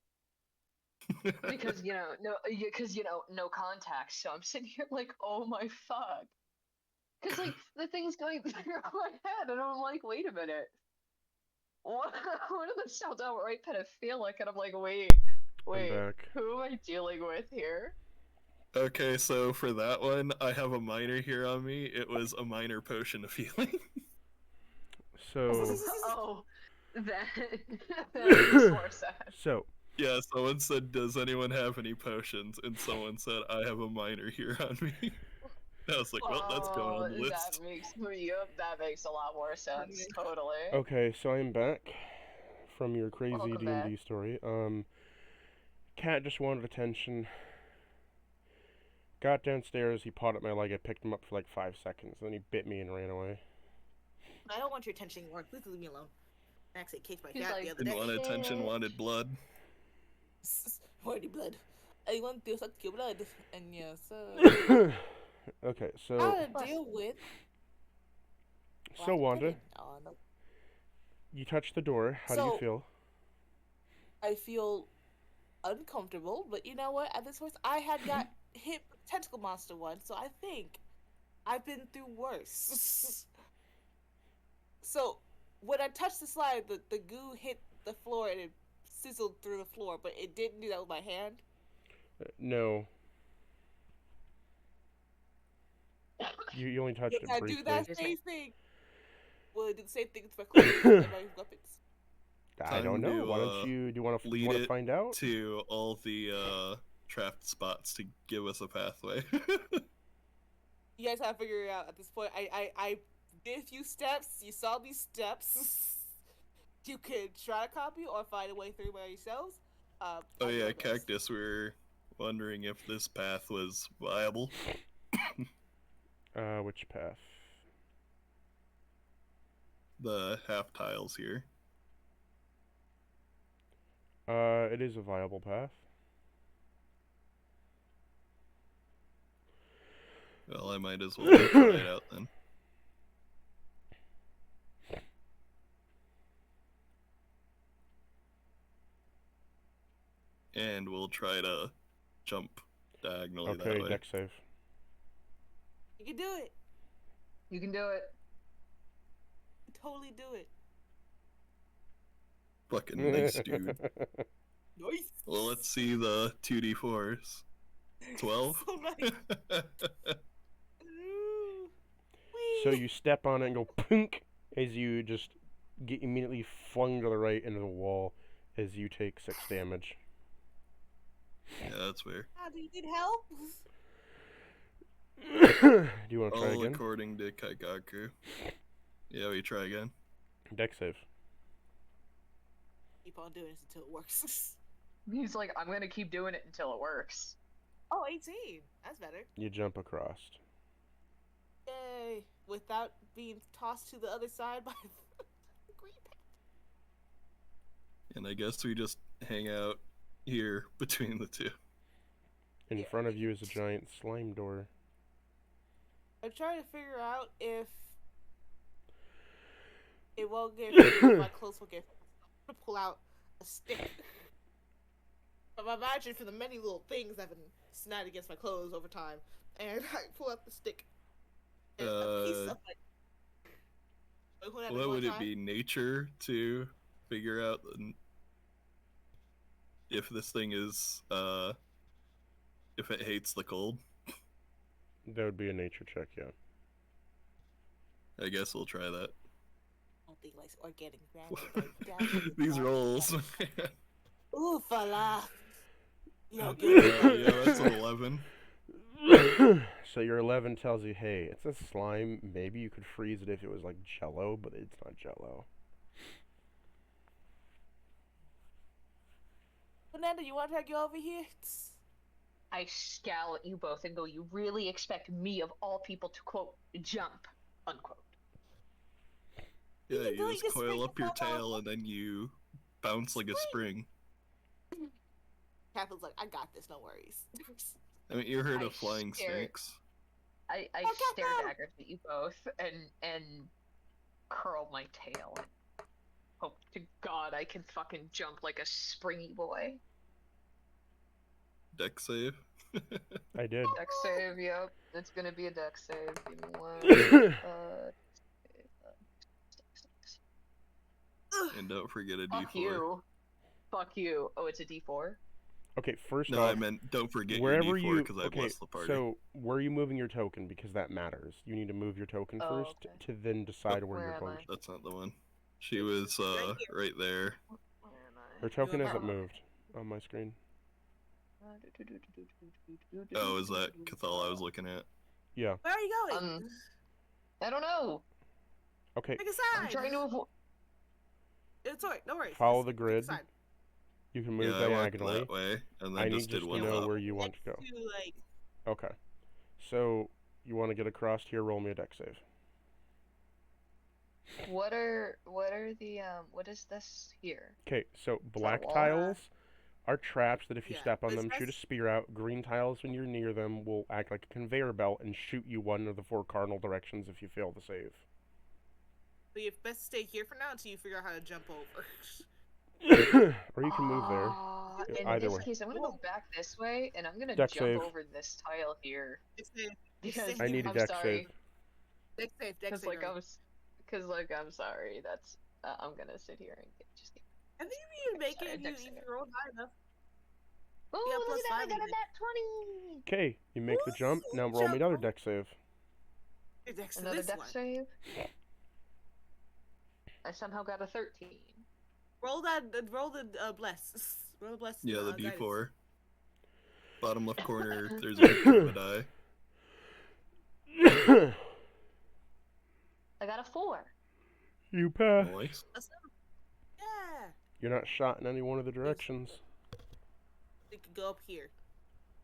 because no context. So I'm sitting here like, oh my fuck, because like the thing's going through my head, and I'm like, wait a minute, what do the sounds outright pedophilic? And I'm like, wait, I'm back. who am I dealing with here? Okay, so for that one, I have a minor here on me. It was a minor potion of healing. So. Oh, that makes more sense. So. Yeah, someone said, does anyone have any potions? And someone said, I have a minor here on me. I was like, well, that's going on the list. That makes a lot more sense. Totally. Okay, so I'm back from your crazy Welcome D&D back. story. Cat just wanted attention. Got downstairs, he pawed at my leg, I picked him up for like 5 seconds, then he bit me and ran away. I don't want your attention anymore. Please leave me alone. I actually kicked my He's cat like, the other Didn't day. want attention, wanted blood. Wanted blood. I want to suck your blood. And yeah, so... Okay, How so... to deal with... So, Wanda, Oh, no. you touched the door. How do you feel? I feel uncomfortable, but you know what? At this point, I had got hit with a tentacle monster once, so I think I've been through worse. So, when I touched the slide, the goo hit the floor and it sizzled through the floor, but it didn't do that with my hand. No. You only touched it I briefly. do that same thing. Well, it did the same thing with my clothes and my weapons. I don't know. Why don't you... Do you want to find out? To all the trapped spots to give us a pathway. You guys have to figure it out at this point. I did a few steps. You saw these steps. You could try to copy or find a way through by yourselves. Oh yeah, Cactus, we were wondering if this path was viable. Which path? The half tiles here. It is a viable path. Well, I might as well try it out then. And we'll try to jump diagonally that way. Okay, deck save. You can do it. You can do it. You totally do it. Fucking nice, dude. Nice. Well, let's see the 2d4s. 12? So nice. So you step on it and go punk as you just get immediately flung to the right into the wall as you take 6 damage. Yeah, that's weird. Do you need help? Do you want to try All again? according to Kaikaku. Yeah, we try again. Deck save. Keep on doing this until it works. He's like, I'm gonna keep doing it until it works. Oh, 18. That's better. You jump across. Yay. Without being tossed to the other side by the green pet. And I guess we just hang out here between the two. In front of you is a giant slime door. I'm trying to figure out if it won't get if my clothes will get. I'm gonna pull out a stick. But imagine for the many little things I've been snagged against my clothes over time, and I pull out the stick. And a piece of What would it be? Nature to figure out if this thing is if it hates the cold? That would be a nature check, yeah. I guess we'll try that. I don't think like organic granite. These rolls. Ooh, fella. Yo, Yeah, that's an 11. So your 11 tells you, hey, it's a slime. Maybe you could freeze it if it was like Jello, but it's not Jello. Fernanda, you want to go over here? I scowl at you both and go, you really expect me, of all people, to, quote, jump, unquote. Yeah, You you just just coil spring up your the fuck tail out. and then you bounce like a spring. Captain's like, I got this, no worries. I mean, you heard I of flying stare- snakes? I Oh, stare Captain! daggers at you both and curl my tail. Hope to God I can fucking jump like a springy boy. Deck save? I did. Deck save, yep. It's gonna be a deck save. Give me one. And don't forget a Fuck d4. you. Fuck you. Oh, it's a D4? Okay, first No, off, I meant don't forget your wherever d4 you because I blessed the party. so where are you moving your token? Because that matters. You need to move your token Oh, first okay. to then decide where Where you're am going. I? That's not the one. She was right there. Where am I? Her token hasn't Oh. moved on my screen. Oh, is that Cathal I was looking at? Yeah. Where are you going? I don't know. Okay. Pick a I'm side. trying to avoid. It's alright, no worries. Follow Just the pick a grid. side. You can move Yeah, I walked diagonally. that way, and I then need just did just to one know lap. where you want to Next go. to, like, Okay. So you want to get across here? Roll me a deck save. What are the what is this here? Okay. So black wall? tiles are traps that if you Yeah, step on it's them, shoot a best- spear out. Green tiles, when you're near them, will act like a conveyor belt and shoot you one of the 4 cardinal directions if you fail the save. So you best stay here for now until you figure out how to jump over. Or you can move there. In Either this way. case, I'm gonna go back this way, and I'm gonna Deck jump save. over this tile here because I need a I'm deck sorry. save. Deck Because save. I'm sorry. That's I'm gonna sit here and just get. I think if you make Sorry, it, and deck you save. roll high enough. Oh, Yeah, look plus at that! I 5 got a even. nat 20. Okay, you make the jump. Now Ooh, roll me another jump. deck save. Your deck's to Another this deck one. save. I somehow got a 13. Roll the bless. Roll the bless. Yeah, the guidance. d4. Bottom left corner, there's a picture of a die. I got a 4. You pass. Nice. Yeah. You're not shot in any one of the directions. You can go up here.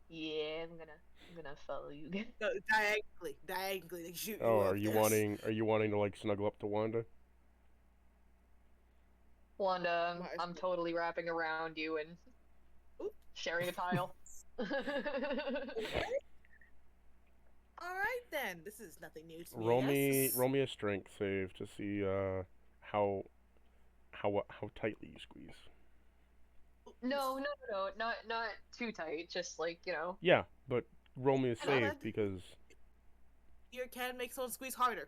Yeah, I'm gonna follow you. Go diagonally. They shoot Oh, you up are you there. wanting to like snuggle up to Wanda? Wanda, Mars. I'm totally wrapping around you and Oop. sharing a tile. All right then. This is nothing new to me. Roll yes? me a strength save to see how tightly you squeeze. No, not too tight. Just like Yeah, but roll me a save Bud. because Your can make someone squeeze harder.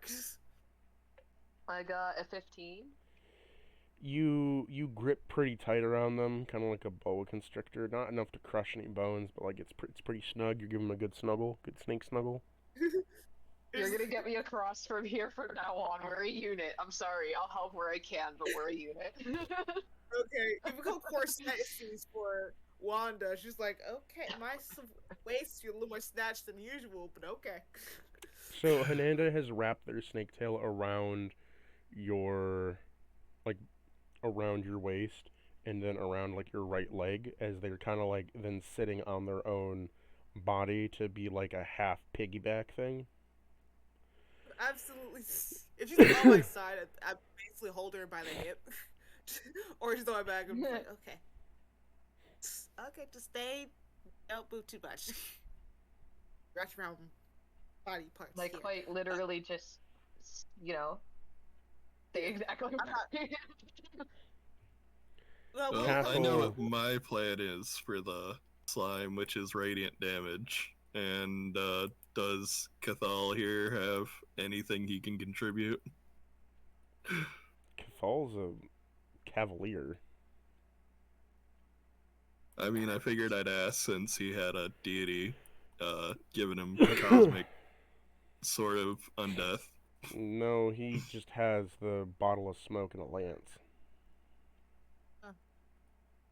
I got a 15. you grip pretty tight around them, kind of like a boa constrictor. Not enough to crush any bones, but like it's pretty snug. You're giving them a good snuggle, good snake snuggle. You're gonna get me across from here from now on. We're a unit. I'm sorry. I'll help where I can, but we're a unit. Okay, you become corsettes for Wanda. She's like, okay, my waist is a little more snatched than usual, but okay. So Hananda has wrapped their snake tail around your waist and then around like your right leg as they're kind of like then sitting on their own body to be like a half piggyback thing. Absolutely. If she's like on my side, I basically hold her by the hip. Or she's on my back and I'm like, okay. Okay, just stay. Don't move too much. Scratch around body parts. Like here. quite literally just, stay exactly. Well, Well, Castle. I know what my plan is for the slime, which is radiant damage. And does Cathal here have anything he can contribute? Cathal's a cavalier. I mean, I figured I'd ask since he had a deity giving him cosmic sort of undeath. No, he just has the bottle of smoke and a lance.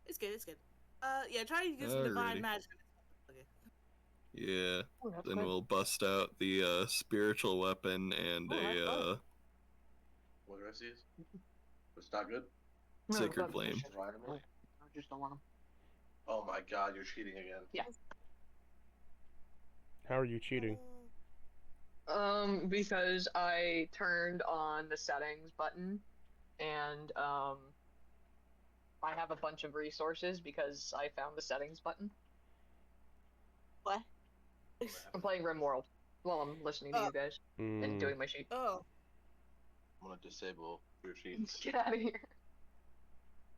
It's good. It's good. Yeah. Try to use some divine Alrighty. magic. Okay. Yeah. Oh, that's Then good. we'll bust out the spiritual weapon and Oh, that's good. What do I see? It's not good? No, Sacred it's not Flame. delicious. I just don't want them. Oh my god, you're cheating again. Yeah. How are you cheating? Because I turned on the settings button, and I have a bunch of resources because I found the settings button. What? I'm playing RimWorld while I'm listening to you guys and doing my sheet. Oh. I'm gonna disable your sheets. Get out of here.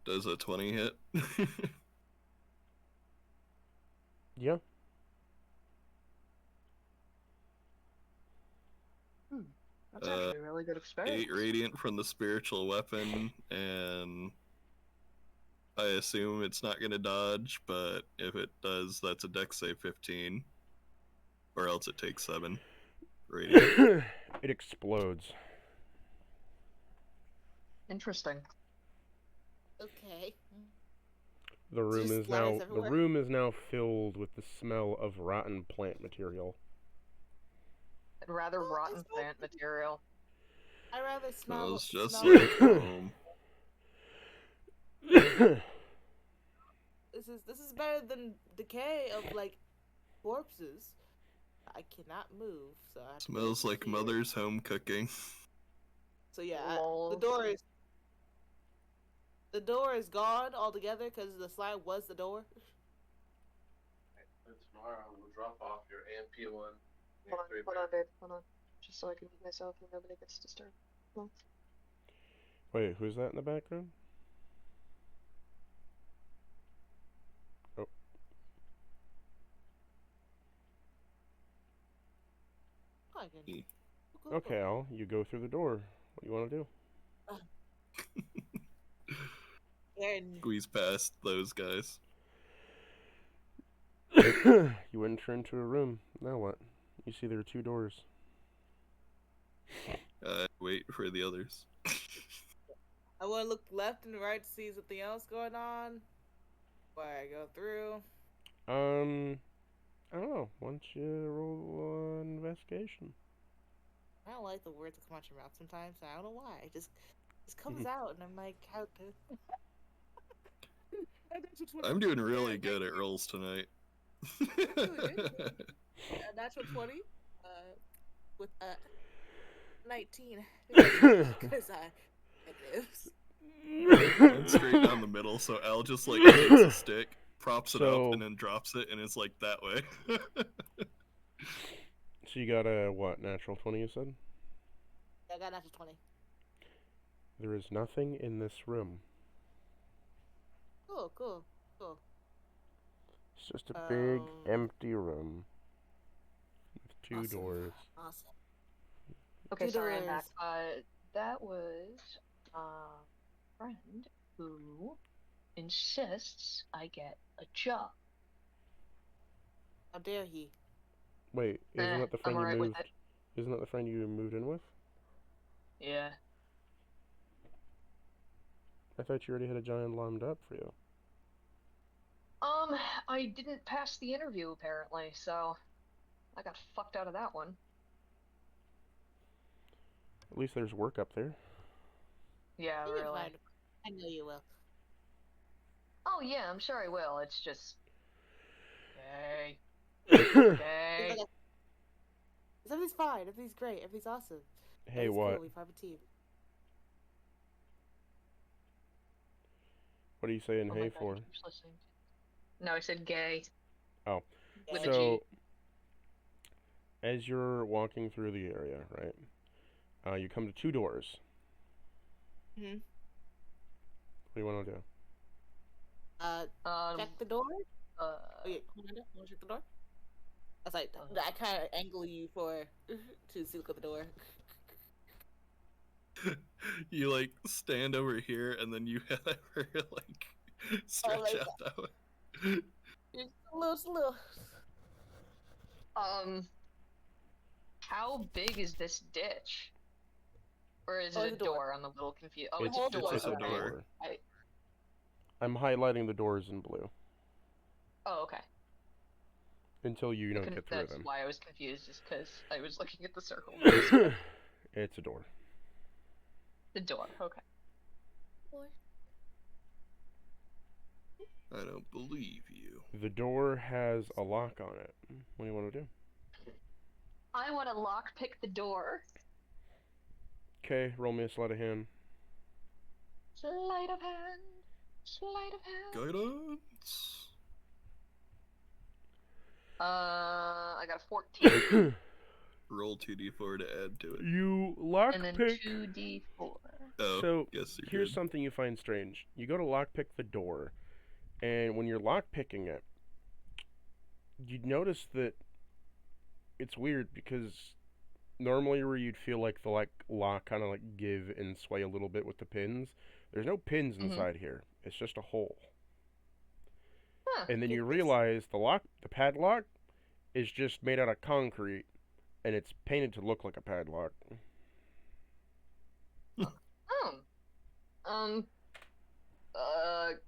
Does a 20 hit? Yeah. That's actually a really good experience. 8 radiant from the spiritual weapon, and I assume it's not gonna dodge, but if it does, that's a dex save 15. Or else it takes 7 radiant. It explodes. Interesting. Okay. The room Just is now flies everywhere. filled with the smell of rotten plant material. I'd rather Oh, rotten it's not plant good. material. I rather Smells smell. just smell like home. This is better than decay of like corpses. I cannot move, so I have to Smells go like here. mother's home cooking. So yeah, Lol. the door is gone altogether because the slide was the door. And tomorrow we'll drop off your AMP1. Hold on, babe. Hold on. Just so I can move myself and nobody gets disturbed. Hold Wait, who's that in the background? Oh. Oh, I can. E. Cool, Okay, Al, you go through the door. What do you want to do? And Squeeze past those guys. You enter into a room. Now what? You see there are 2 doors. Wait for the others. I want to look left and right to see something else going on. Where I go through. I don't know. Why don't you roll investigation? I don't like the words that come out your mouth sometimes. I don't know why. It just comes out, and I'm like, how to. I'm doing really good at rolls tonight. A natural 20. With 19. Because I negatives. I'm straight down the middle, so Al just like takes a stick, props it So- up, and then drops it, and it's like that way. So you got a, what, natural 20 you said? I got natural 20. There is nothing in this room. Cool. It's just a big, Um, empty room. With 2 Awesome. doors. Awesome. Okay, Two sorry, I'm back. doors. That was a friend who insists I get a job. How dare he? Wait, isn't that the I'm friend you alright with moved? it. Isn't that the friend you moved in with? Yeah. I thought you already had a giant lined up for you. I didn't pass the interview apparently, so I got fucked out of that one. At least there's work up there. Yeah, You'll be really. fine. I know you will. Oh yeah, I'm sure I will. It's just. Hey. He's Hey. like, everything's fine. Everything's great. Everything's awesome. Hey, Everything's what? Cool. We form a team. What are you saying Oh my hey God, for? he keeps listening. No, I said gay. Oh. With Yeah. a G. So, as you're walking through the area, right, you come to 2 doors. Mhm. What do you want to do? Check the door. Uh, Oh yeah, want to check the door? I was like, I kind of angle you for to see look at the door. You like stand over here, and then you have her like stretch like out that way. It's a little. how big is this ditch? Or is Oh, it it's a a door. door? I'm a little confused. Oh, It's it's a door. just a Okay. door. I'm highlighting the doors in blue Oh, okay. until you don't get through That's them. why I was confused, is because I was looking at the circle. It's a door. The door. Okay. I don't believe you. The door has a lock on it. What do you want to do? I want to lockpick the door. Okay, roll me a sleight of hand. Sleight of hand. Sleight of hand. Guidance. I got a 14. Roll 2d4 to add to it. You and then lockpick. 2d4. Oh, So yes, you're here's good. something you find strange. You go to lockpick the door, and when you're lockpicking it, you notice that it's weird because normally where you'd feel like the lock kind of give and sway a little bit with the pins, there's no pins inside here. It's just a hole. Huh. And then you Goodness. realize the padlock is just made out of concrete, and it's painted to look like a padlock. Oh.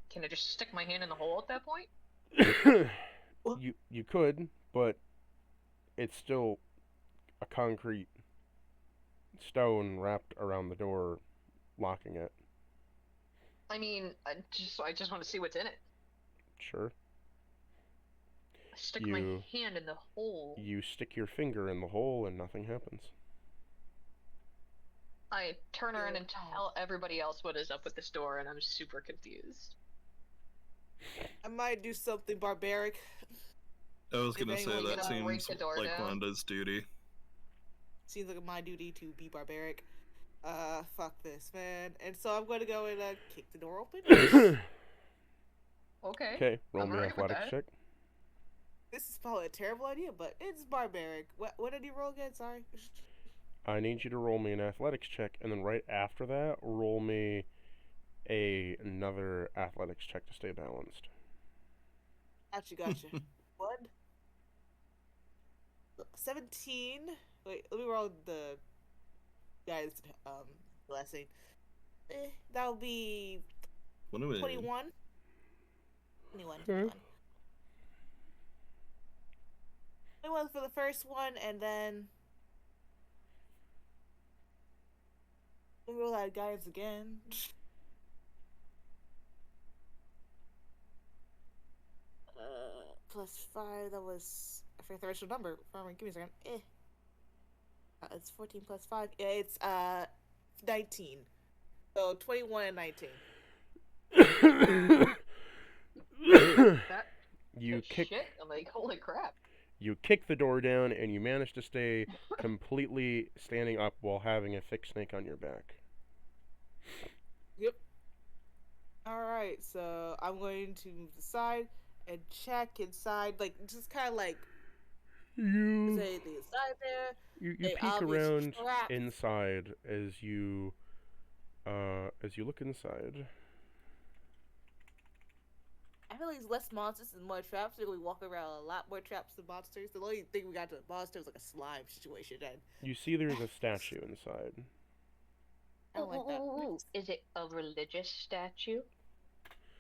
Can I just stick my hand in the hole at that point? You could, but it's still a concrete stone wrapped around the door, locking it. I mean, I just want to see what's in it. Sure. I stick my hand in the hole. You stick your finger in the hole and nothing happens. I turn around and tell everybody else what is up with this door, and I'm super confused. I might do something barbaric. I was gonna If say anyone that can, break seems the door like down. Wanda's duty. Seems like my duty to be barbaric. Fuck this, man. And so I'm going to go and kick the door open. Okay. Okay, roll I'm me an alright with athletics that. check. This is probably a terrible idea, but it's barbaric. What did you roll again? Sorry. I need you to roll me an athletics check, and then right after that, roll me another athletics check to stay balanced. Gotcha. 1. 17. Wait, let me roll the guy's blessing. That'll be What am I? 21. 21. Okay. 21 for the first one, and then let me roll that guidance again. Plus 5, that was, I forget the original number. Give me a second. It's 14 plus 5. Yeah, it's 19. So 21 and 19. That You kick shit. I'm like, holy crap. You kick the door down, and you manage to stay completely standing up while having a thick snake on your back. Yep. Alright, so I'm going to move aside and check inside, just kind of is You there anything inside there? you They peek obviously around trapped. inside as you look inside. I feel like there's less monsters and more traps. We walk around a lot more traps than monsters. The only thing we got to monster was like a slime situation, and You see there's a statue inside. I don't like that. Ooh, is it a religious statue?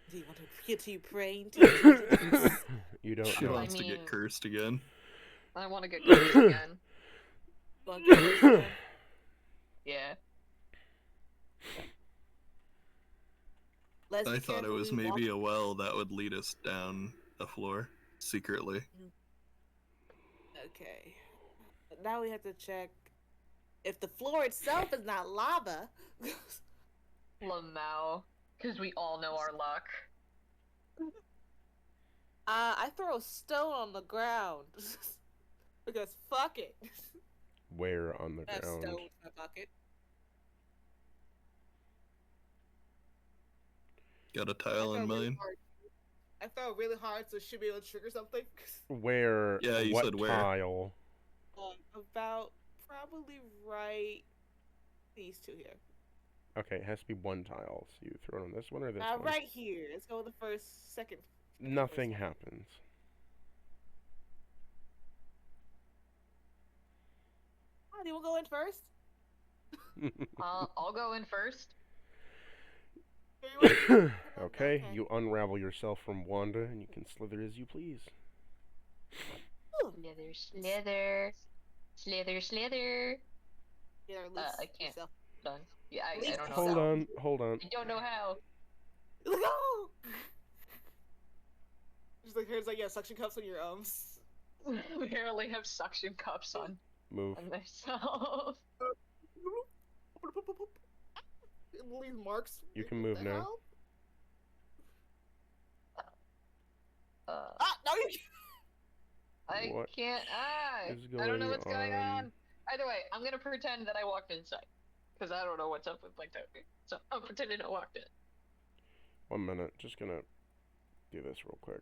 Do you want to continue praying to You don't She know. wants to mean- get cursed again. I want to get cursed again. Yeah. Let's I be thought it careful was we walk- maybe a well that would lead us down a floor secretly. Okay. But now we have to check if the floor itself is not lava. Lamau. Because we all know our luck. I throw a stone on the ground. Because fuck it. Where on the I have ground? stones in my bucket. Got a tile in mind? I throw really hard so it should be able to trigger something. Where? Yeah, you what said where. tile? About probably right these two here. Okay, it has to be one tile. So you throw it on this one or this one? Right here. Let's go with the second. Nothing happens. Oh, do you want to go in first? I'll go in first. Okay, you unravel yourself from Wanda, and you can slither as you please. Slither, slither, slither, slither. I can't. Yourself. Done. Yeah, I don't know Hold how. on, hold on. I don't know how. Go! Just like here's like suction cups on your arms. I barely have suction cups on Move. myself. Leave marks. You can move now. No, you I What can't. is I don't know what's going going on? on. Either way, I'm gonna pretend that I walked inside. Because I don't know what's up with my token. So I'm pretending I walked in. 1 minute, just gonna do this real quick.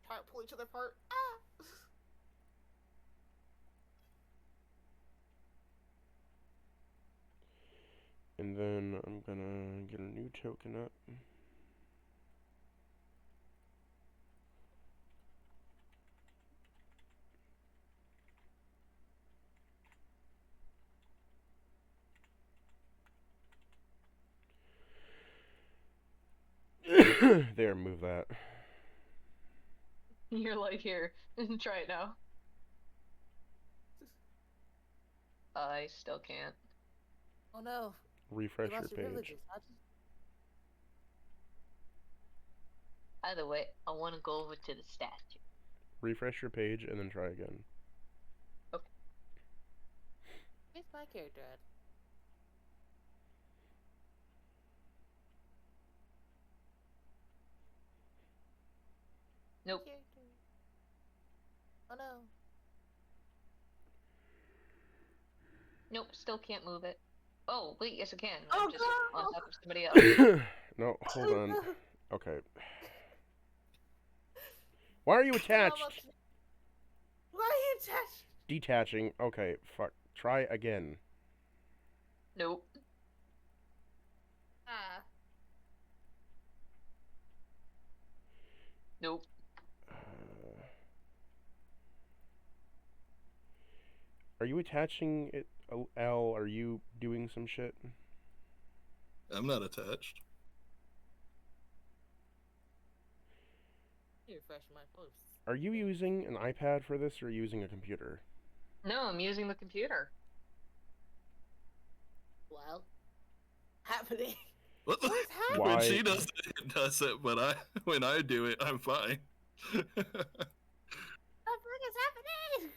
try to pull each other apart. And then I'm gonna get a new token up. There, move that. You're like, here, try it now. I still can't. Oh no. Refresh You your lost page. privileges. Either way, I want to go over to the statue. Refresh your page and then try again. Where's my character at? Nope. Oh no. Nope, still can't move it. Oh, wait, yes I can. Oh, I'm just no! on top of somebody else. No, hold on. Okay. Why are you attached? Why are you attached? Detaching. Okay, fuck. Try again. Nope. Nope. Are you attaching it, L? Are you doing some shit? I'm not attached. Refresh my posts. Are you using an iPad for this or using a computer? No, I'm using the computer. Well, happening. What the? What's happening? Why? When she does it, but when I do it, I'm fine. What the frick is happening?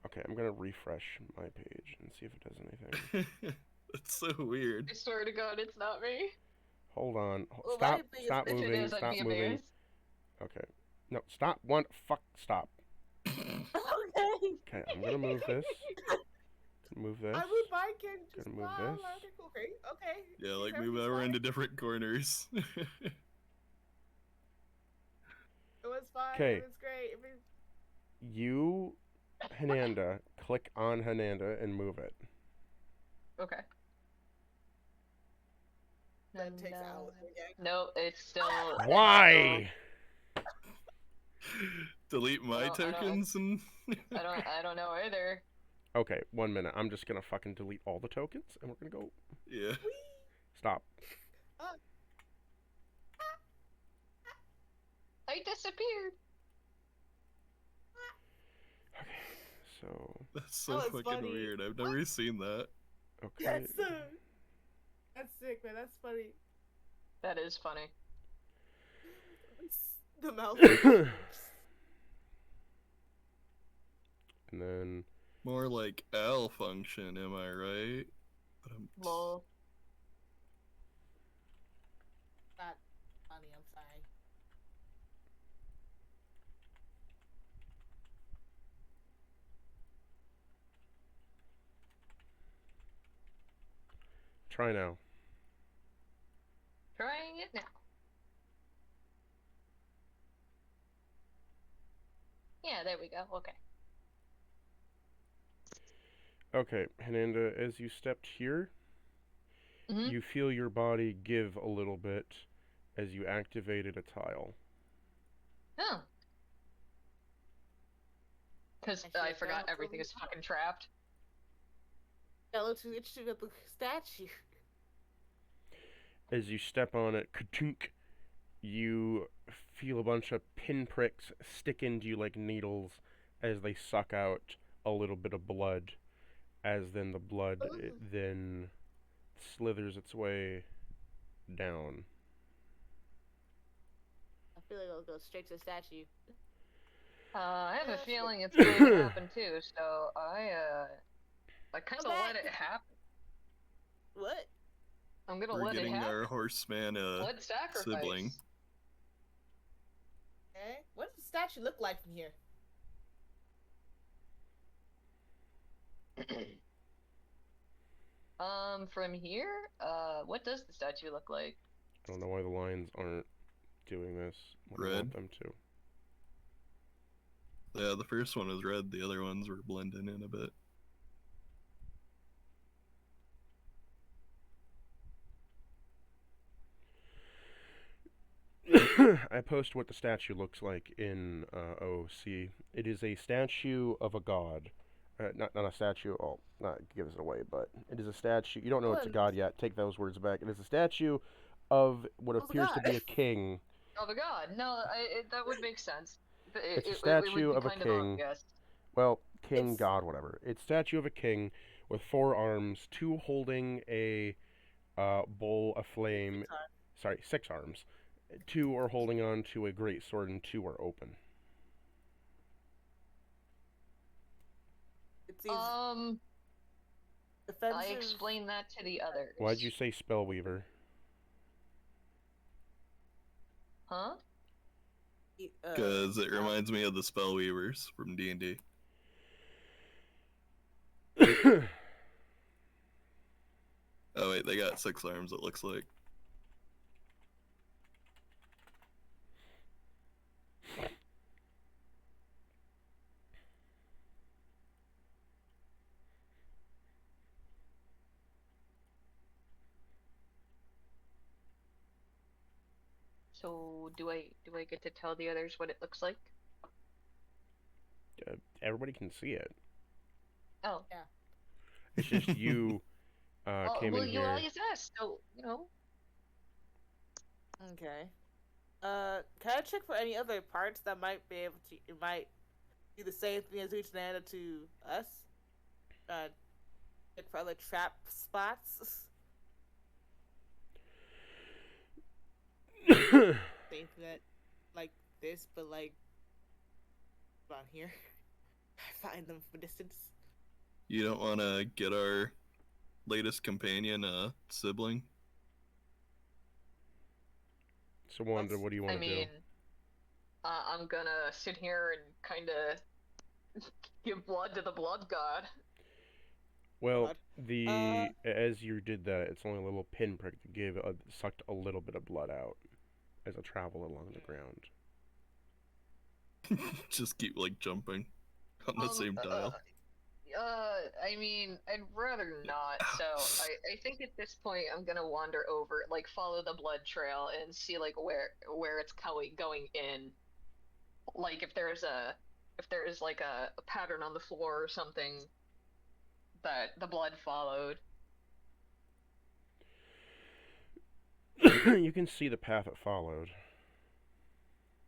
Okay, I'm gonna refresh my page and see if it does anything. That's so weird. I swear to God, it's not me. Hold on. Well, Stop. my biggest Stop If it moving. is, I'd Stop be moving. embarrassed. Okay. No, stop. One. Fuck. Stop. Okay. Okay, I'm gonna move this. Move this. I would buy can just Gonna move fly. this. Okay. Okay. Yeah, like Everything's move over fine. into different corners. It was fine. 'Kay. It was great. You, Hananda, click on Hananda and move it. Okay. That takes hours again. No, it's still. Why? Delete my Well, I don't- tokens and. I don't know either. Okay, 1 minute. I'm just gonna fucking delete all the tokens and we're gonna go. Yeah. Stop. I disappeared. Okay, so. That's so That was fucking funny. weird. I've never seen that. Okay. That's sick, man. That's funny. That is funny. The mouth. And then. More like L function, am I right? But Lol. Not funny. I'm sorry. Try now. Trying it now. Yeah, there we go. Okay. Okay, Hananda, as you stepped here, Mhm. you feel your body give a little bit as you activated a tile. Oh. Because I I should forgot go everything over is fucking trapped. Got a little too interested with the statue. As you step on it, ka-chunk, you feel a bunch of pinpricks stick into you like needles as they suck out a little bit of blood. As then the blood Ooh. then slithers its way down. I feel like I'll go straight to the statue. I have a Yes. feeling it's going to happen too, so I kind of let it happen. What? I'm gonna We're let it getting happen. our horseman a Blood sacrifice. sibling. Okay. What does the statue look like from here? From here, what does the statue look like? I don't know why the lines aren't doing this when I want Red. them to. Yeah, the first one was red, the other ones were blending in a bit. I post what the statue looks like in OC. It is a statue of a god. Not a statue. Oh, not gives it away, but it is a statue. You don't know it's a god yet. Take those words back. It is a statue of what Of a appears to god. be a king. Oh my god, no, that would make sense. It's a It statue would be of a kind king. obvious. Well, king, It's- god, whatever. It's a statue of a king with 4 arms, 2 holding a bowl of flame. Sorry, 6 arms. 2 are holding on to a great sword, and 2 are open. It's these I defensive. explain that to the others. Why'd you say spellweaver? Huh? Because it reminds me of the Spellweavers from D&D. Oh wait, they got 6 arms, it looks like. So do I get to tell the others what it looks like? Everybody can see it. Oh. It's just you came well, in you here. always ask, so you know. Okay. Can I check for any other parts that might be able to? It might do the same thing as reaching out to us. Check for other trap spots. Same that, like this, but like around here. I find them from a distance. You don't want to get our latest companion a sibling? So, Wanda, what do you want I to mean, do? I'm gonna sit here and kind of give blood to the blood god. Well, God. as you did that, it's only a little pinprick that sucked a little bit of blood out as it traveled along the ground. Just keep like jumping on the same dial. I mean, I'd rather not. So I think at this point I'm gonna wander over, like follow the blood trail and see like where it's going in. Like if there's like a pattern on the floor or something that the blood followed. You can see the path it followed.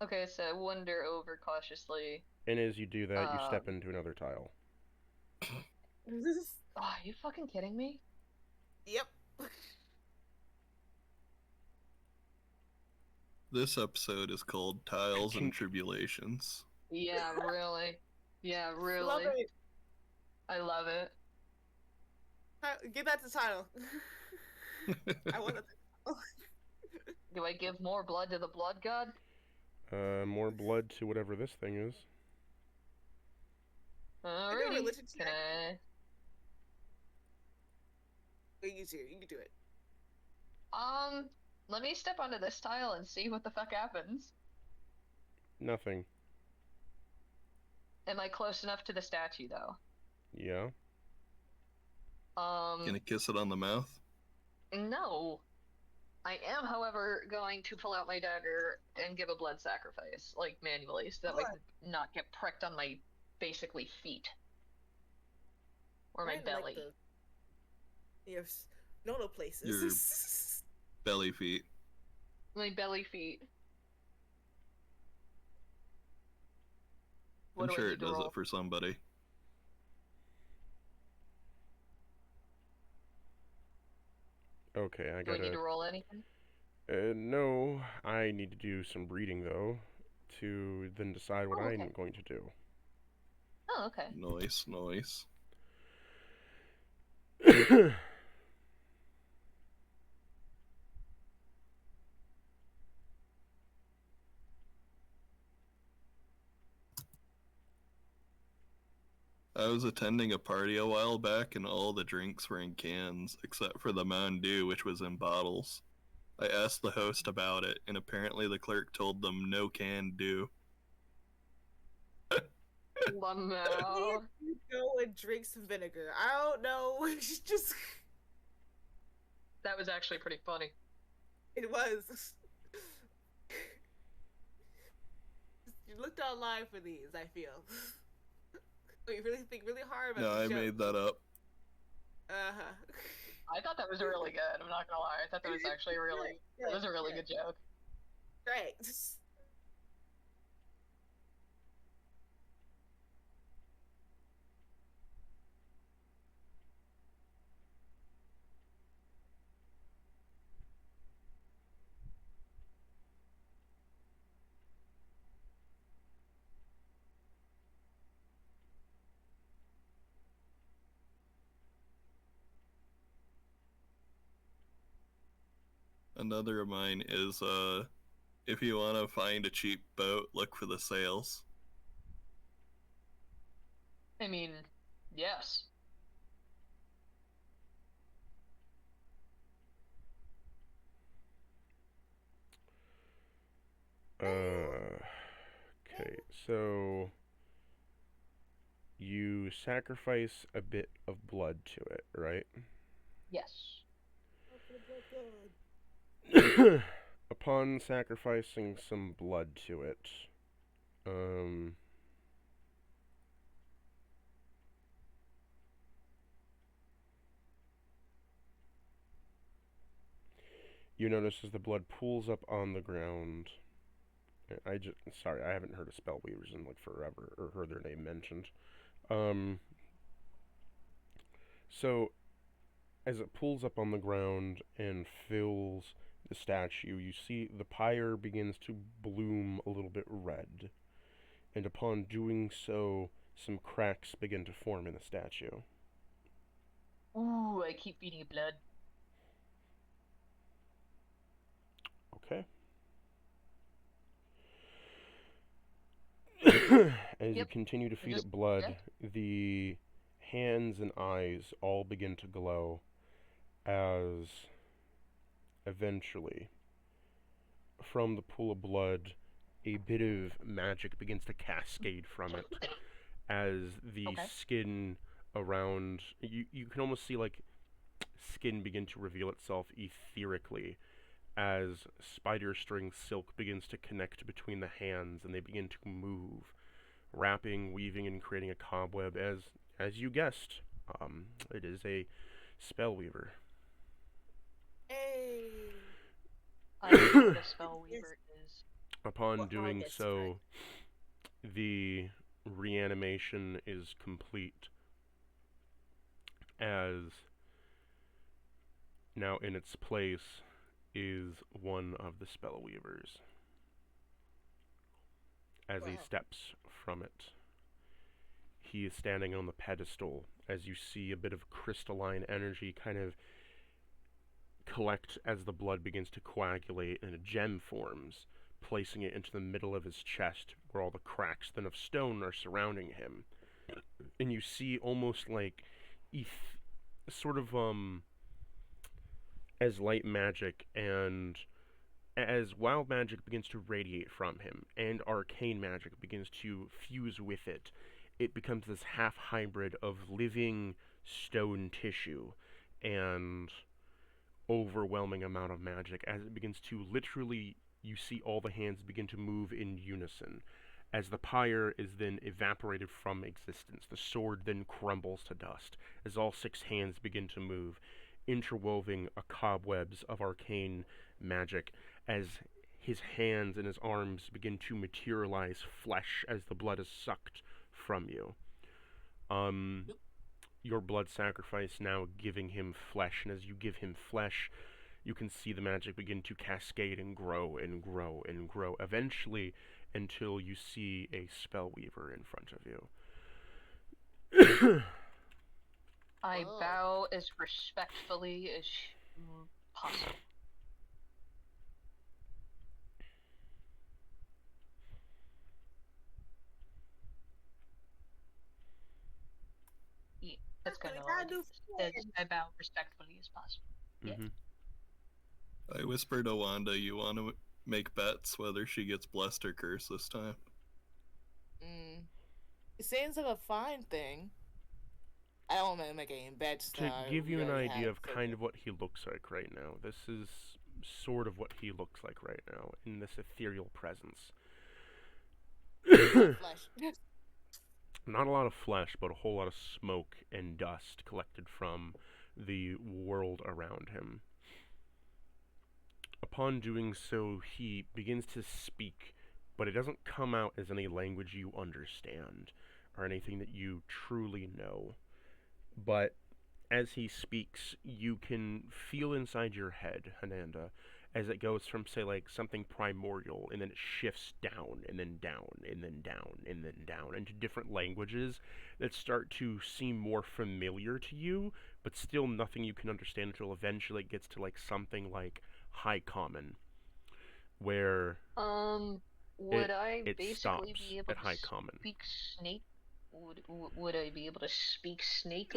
Okay, so I wander over cautiously. And as you do that, you step into another tile. Oh, are you fucking kidding me? Yep. This episode is called Tiles and Tribulations. Yeah, really. Yeah, really. Love it. I love it. Give that the title. I want it. Do I give more blood to the blood god? More blood to whatever this thing is. Alrighty. religion Can check. I... You can do it. Let me step onto this tile and see what the fuck happens. Nothing. Am I close enough to the statue, though? Yeah. Gonna kiss it on the mouth? No. I am, however, going to pull out my dagger and give a blood sacrifice, like manually, so that I can not get pricked on my basically feet or my belly. Yes. No places. Belly feet. My belly feet. What I'm do I sure need it to does roll? it for somebody. Okay, I Do I need gotta. to roll anything? No, I need to do some breeding though, to then decide what Oh, I'm okay. going to do. Oh, okay. Nice, nice. I was attending a party a while back and all the drinks were in cans, except for the Mountain Dew, which was in bottles. I asked the host about it, and apparently the clerk told them no can do. Lamau. You go and drink some vinegar. I don't know. It's just That was actually pretty funny. it was. You looked online for these. I feel. You really think really hard about No, the I joke. made that up. Uh-huh. I thought that was really good. I'm not gonna lie. I thought that was actually really. That was a really good joke. Right. Another of mine is if you want to find a cheap boat, look for the sails. I mean, yes. Okay, so you sacrifice a bit of blood to it, right? Yes. Upon sacrificing some blood to it, you notice as the blood pools up on the ground. Sorry, I haven't heard of spellweavers in like forever, or heard their name mentioned. So as it pulls up on the ground and fills the statue, you see the pyre begins to bloom a little bit red, and upon doing so, some cracks begin to form in the statue. Ooh, I keep feeding it blood. Okay. As you continue to feed it blood, the hands and eyes all begin to glow as eventually, from the pool of blood, a bit of magic begins to cascade from it as the skin around you can almost see like skin begin to reveal itself etherically as spider string silk begins to connect between the hands and they begin to move, wrapping, weaving, and creating a cobweb. As you guessed, it is a spellweaver. Hey. I know what a spellweaver is. Upon doing so, the reanimation is complete, as now in its place is one of the spellweavers. As he steps from it, he is standing on the pedestal as you see a bit of crystalline energy kind of collect as the blood begins to coagulate and a gem forms, placing it into the middle of his chest where all the cracks then of stone are surrounding him. And you see almost like sort of as light magic and as wild magic begins to radiate from him and arcane magic begins to fuse with it, it becomes this half hybrid of living stone tissue and overwhelming amount of magic as it begins to literally, you see all the hands begin to move in unison. As the pyre is then evaporated from existence, the sword then crumbles to dust as all 6 hands begin to move. interwoven a cobwebs of arcane magic as his hands and his arms begin to materialize flesh as the blood is sucked from you. Your blood sacrifice now giving him flesh, and as you give him flesh, you can see the magic begin to cascade and grow and grow and grow, eventually until you see a spellweaver in front of you. I Whoa. bow as respectfully as possible. Yeah, that's kind of all I do. I bow respectfully as possible. Yeah. I whisper to Wanda, you want to make bets whether she gets blessed or cursed this time? It seems like a fine thing. I don't want to make any bets. To give you an idea of kind of what he looks like right now, this is sort of what he looks like right now in this ethereal presence. flesh. Not a lot of flesh, but a whole lot of smoke and dust collected from the world around him. Upon doing so, he begins to speak, but it doesn't come out as any language you understand, or anything that you truly know. But as he speaks, you can feel inside your head, Hananda, as it goes from, say, like, something primordial, and then it shifts down, and then down, and then down, and then down, into different languages that start to seem more familiar to you, but still nothing you can understand until eventually it gets to, like, something like High Common, where would I it basically stops be able at High to Common. speak snake? Would I be able to speak snake?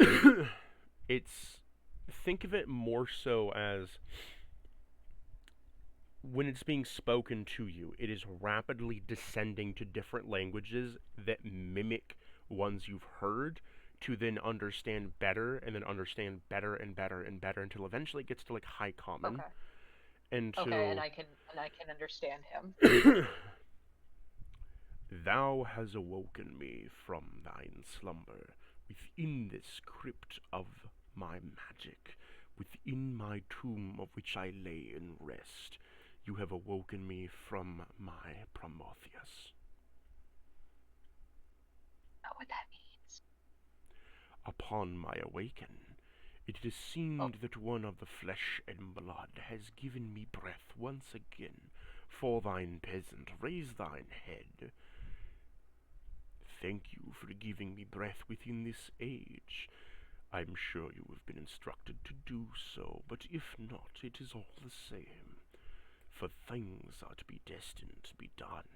Think of it more so as when it's being spoken to you, it is rapidly descending to different languages that mimic ones you've heard to then understand better, and then understand better and better and better until eventually it gets to like High Common. Okay. And okay, and I can understand him. Thou has awoken me from thine slumber, within this crypt of my magic, within my tomb of which I lay in rest. You have awoken me from my Prometheus. Not what that means. Upon my awaken, it is seemed that one of the flesh and blood has given me breath once again. For thine peasant, raise thine head. Thank you for giving me breath within this age. I'm sure you have been instructed to do so, but if not, it is all the same. For things are to be destined to be done.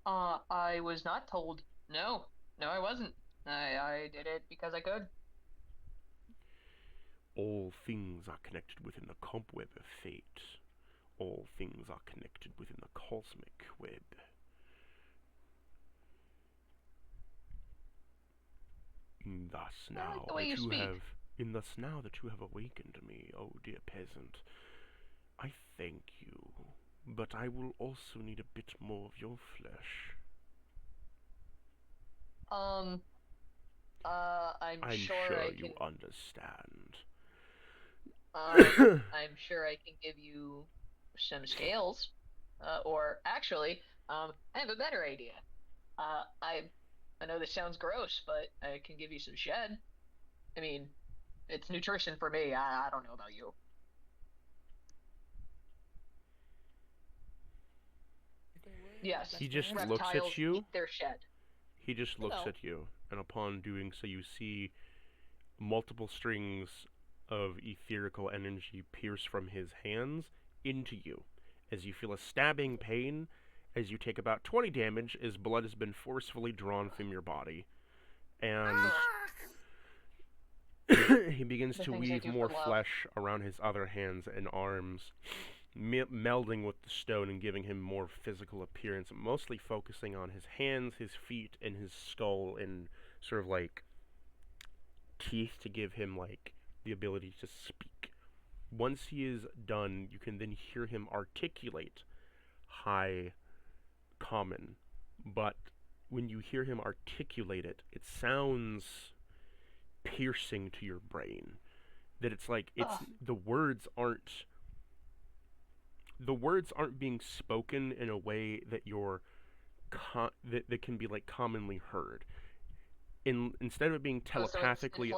I was not told. No, I wasn't. I did it because I could. All things are connected within the cobweb of fate. All things are connected within the cosmic web. Thus now that you have awakened me, oh dear peasant, I thank you, but I will also need a bit more of your flesh. I'm sure you understand. I'm sure I can give you some scales, or actually, I have a better idea. I know this sounds gross, but I can give you some shed. I mean, it's nutrition for me. I don't know about you. Yes. He just looks at you. Eat their shed. He just looks at you, and upon doing so, you see multiple strings of etherical energy pierce from his hands into you, as you feel a stabbing pain as you take about 20 damage as blood has been forcefully drawn from your body. And he begins to weave more flesh around his other hands and arms, melding with the stone and giving him more physical appearance, mostly focusing on his hands, his feet, and his skull, and sort of like teeth to give him like the ability to speak. Once he is done, you can then hear him articulate High Common, but when you hear him articulate it, it sounds piercing to your brain. That it's like, Ugh. the words aren't being spoken in a way that that can be like commonly heard. Instead of it being Oh, so telepathically,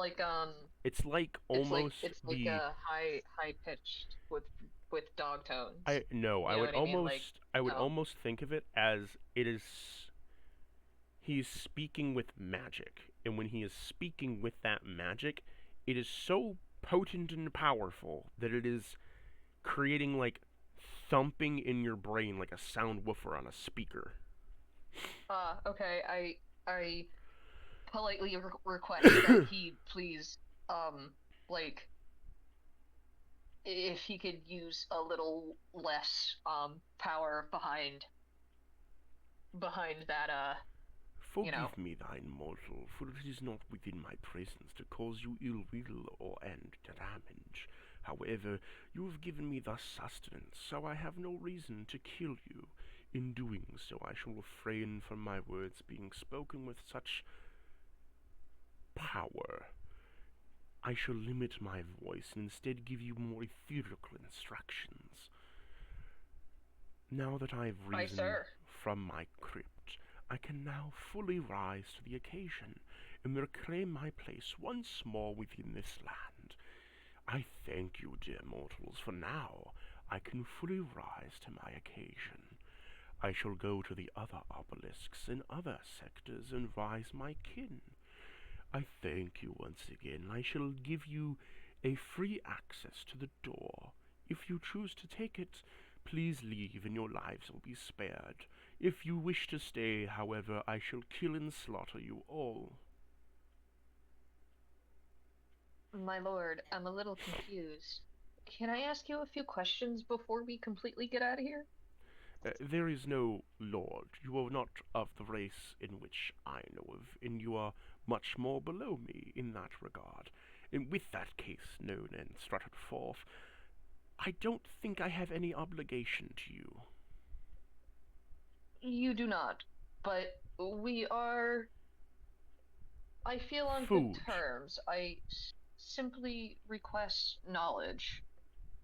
it's like almost it's like the a high pitched with dog tones. I no, I You know would what I mean? Like, almost I would oh. almost think of it as he's speaking with magic, and when he is speaking with that magic, it is so potent and powerful that it is creating like thumping in your brain like a sound woofer on a speaker. Okay. I politely request that he please, like, if he could use a little less power behind that. Forgive me, thine mortal, for it is not within my presence to cause you ill will or and damage. However, you have given me thus sustenance, so I have no reason to kill you. In doing so, I shall refrain from my words being spoken with such power. I shall limit my voice and instead give you more ethereal instructions. Now that I have Aye, risen sir. from my crypt, I can now fully rise to the occasion and reclaim my place once more within this land. I thank you, dear mortals, for now I can fully rise to my occasion. I shall go to the other obelisks in other sectors and rise my kin. I thank you once again. I shall give you a free access to the door. If you choose to take it, please leave and your lives will be spared. If you wish to stay, however, I shall kill and slaughter you all. My lord, I'm a little confused. Can I ask you a few questions before we completely get out of here? There is no lord. You are not of the race in which I know of, and you are much more below me in that regard. And with that case known and strutted forth, I don't think I have any obligation to you. You do not, but we are, I feel, on Food. good terms. I simply request knowledge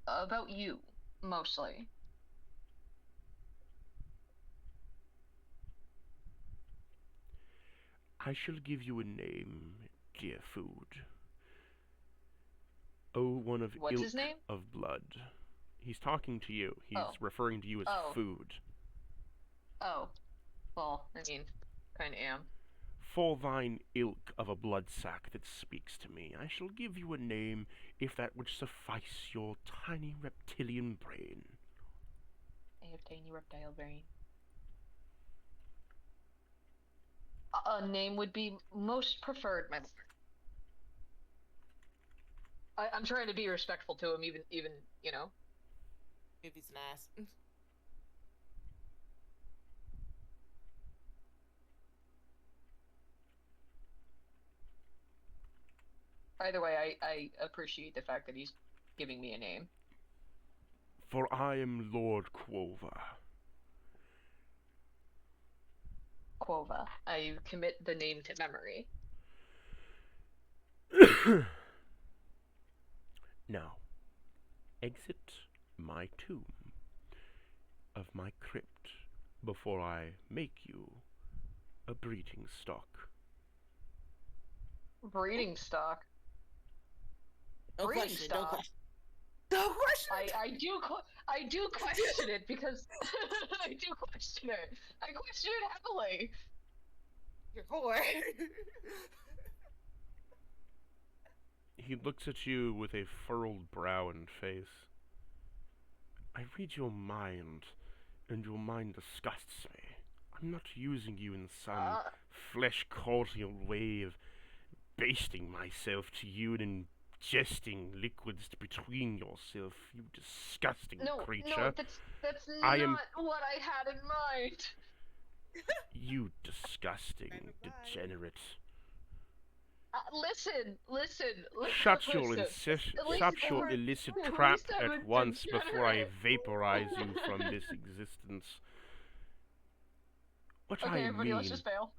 about you, mostly. I shall give you a name, dear food. Oh, one of What's ilk his name? of blood. He's talking to you. He's Oh. referring to you as Oh. food. Oh, well, I mean, kind of am. For thine ilk of a blood sac that speaks to me, I shall give you a name if that would suffice your tiny reptilian brain. I have tiny reptile brain. A name would be most preferred, my lord. I'm trying to be respectful to him, even you know. If he's an ass. Either way, I appreciate the fact that he's giving me a name. For I am Lord Quover. Quova. I commit the name to memory. Now, exit my tomb of my crypt before I make you a breeding stock. Breeding stock. No Breeding question. stock. No question. No question. I do question it because I do question it. I question it heavily. You're whore. He looks at you with a furrowed brow and face. I read your mind, and your mind disgusts me. I'm not using you in some flesh-cordial way of basting myself to you and ingesting liquids between yourself, you disgusting creature. No, that's not what I had in mind. You disgusting degenerate. Listen. Shut your illicit trap at once before I vaporize you from this existence. Everybody, let's just fail.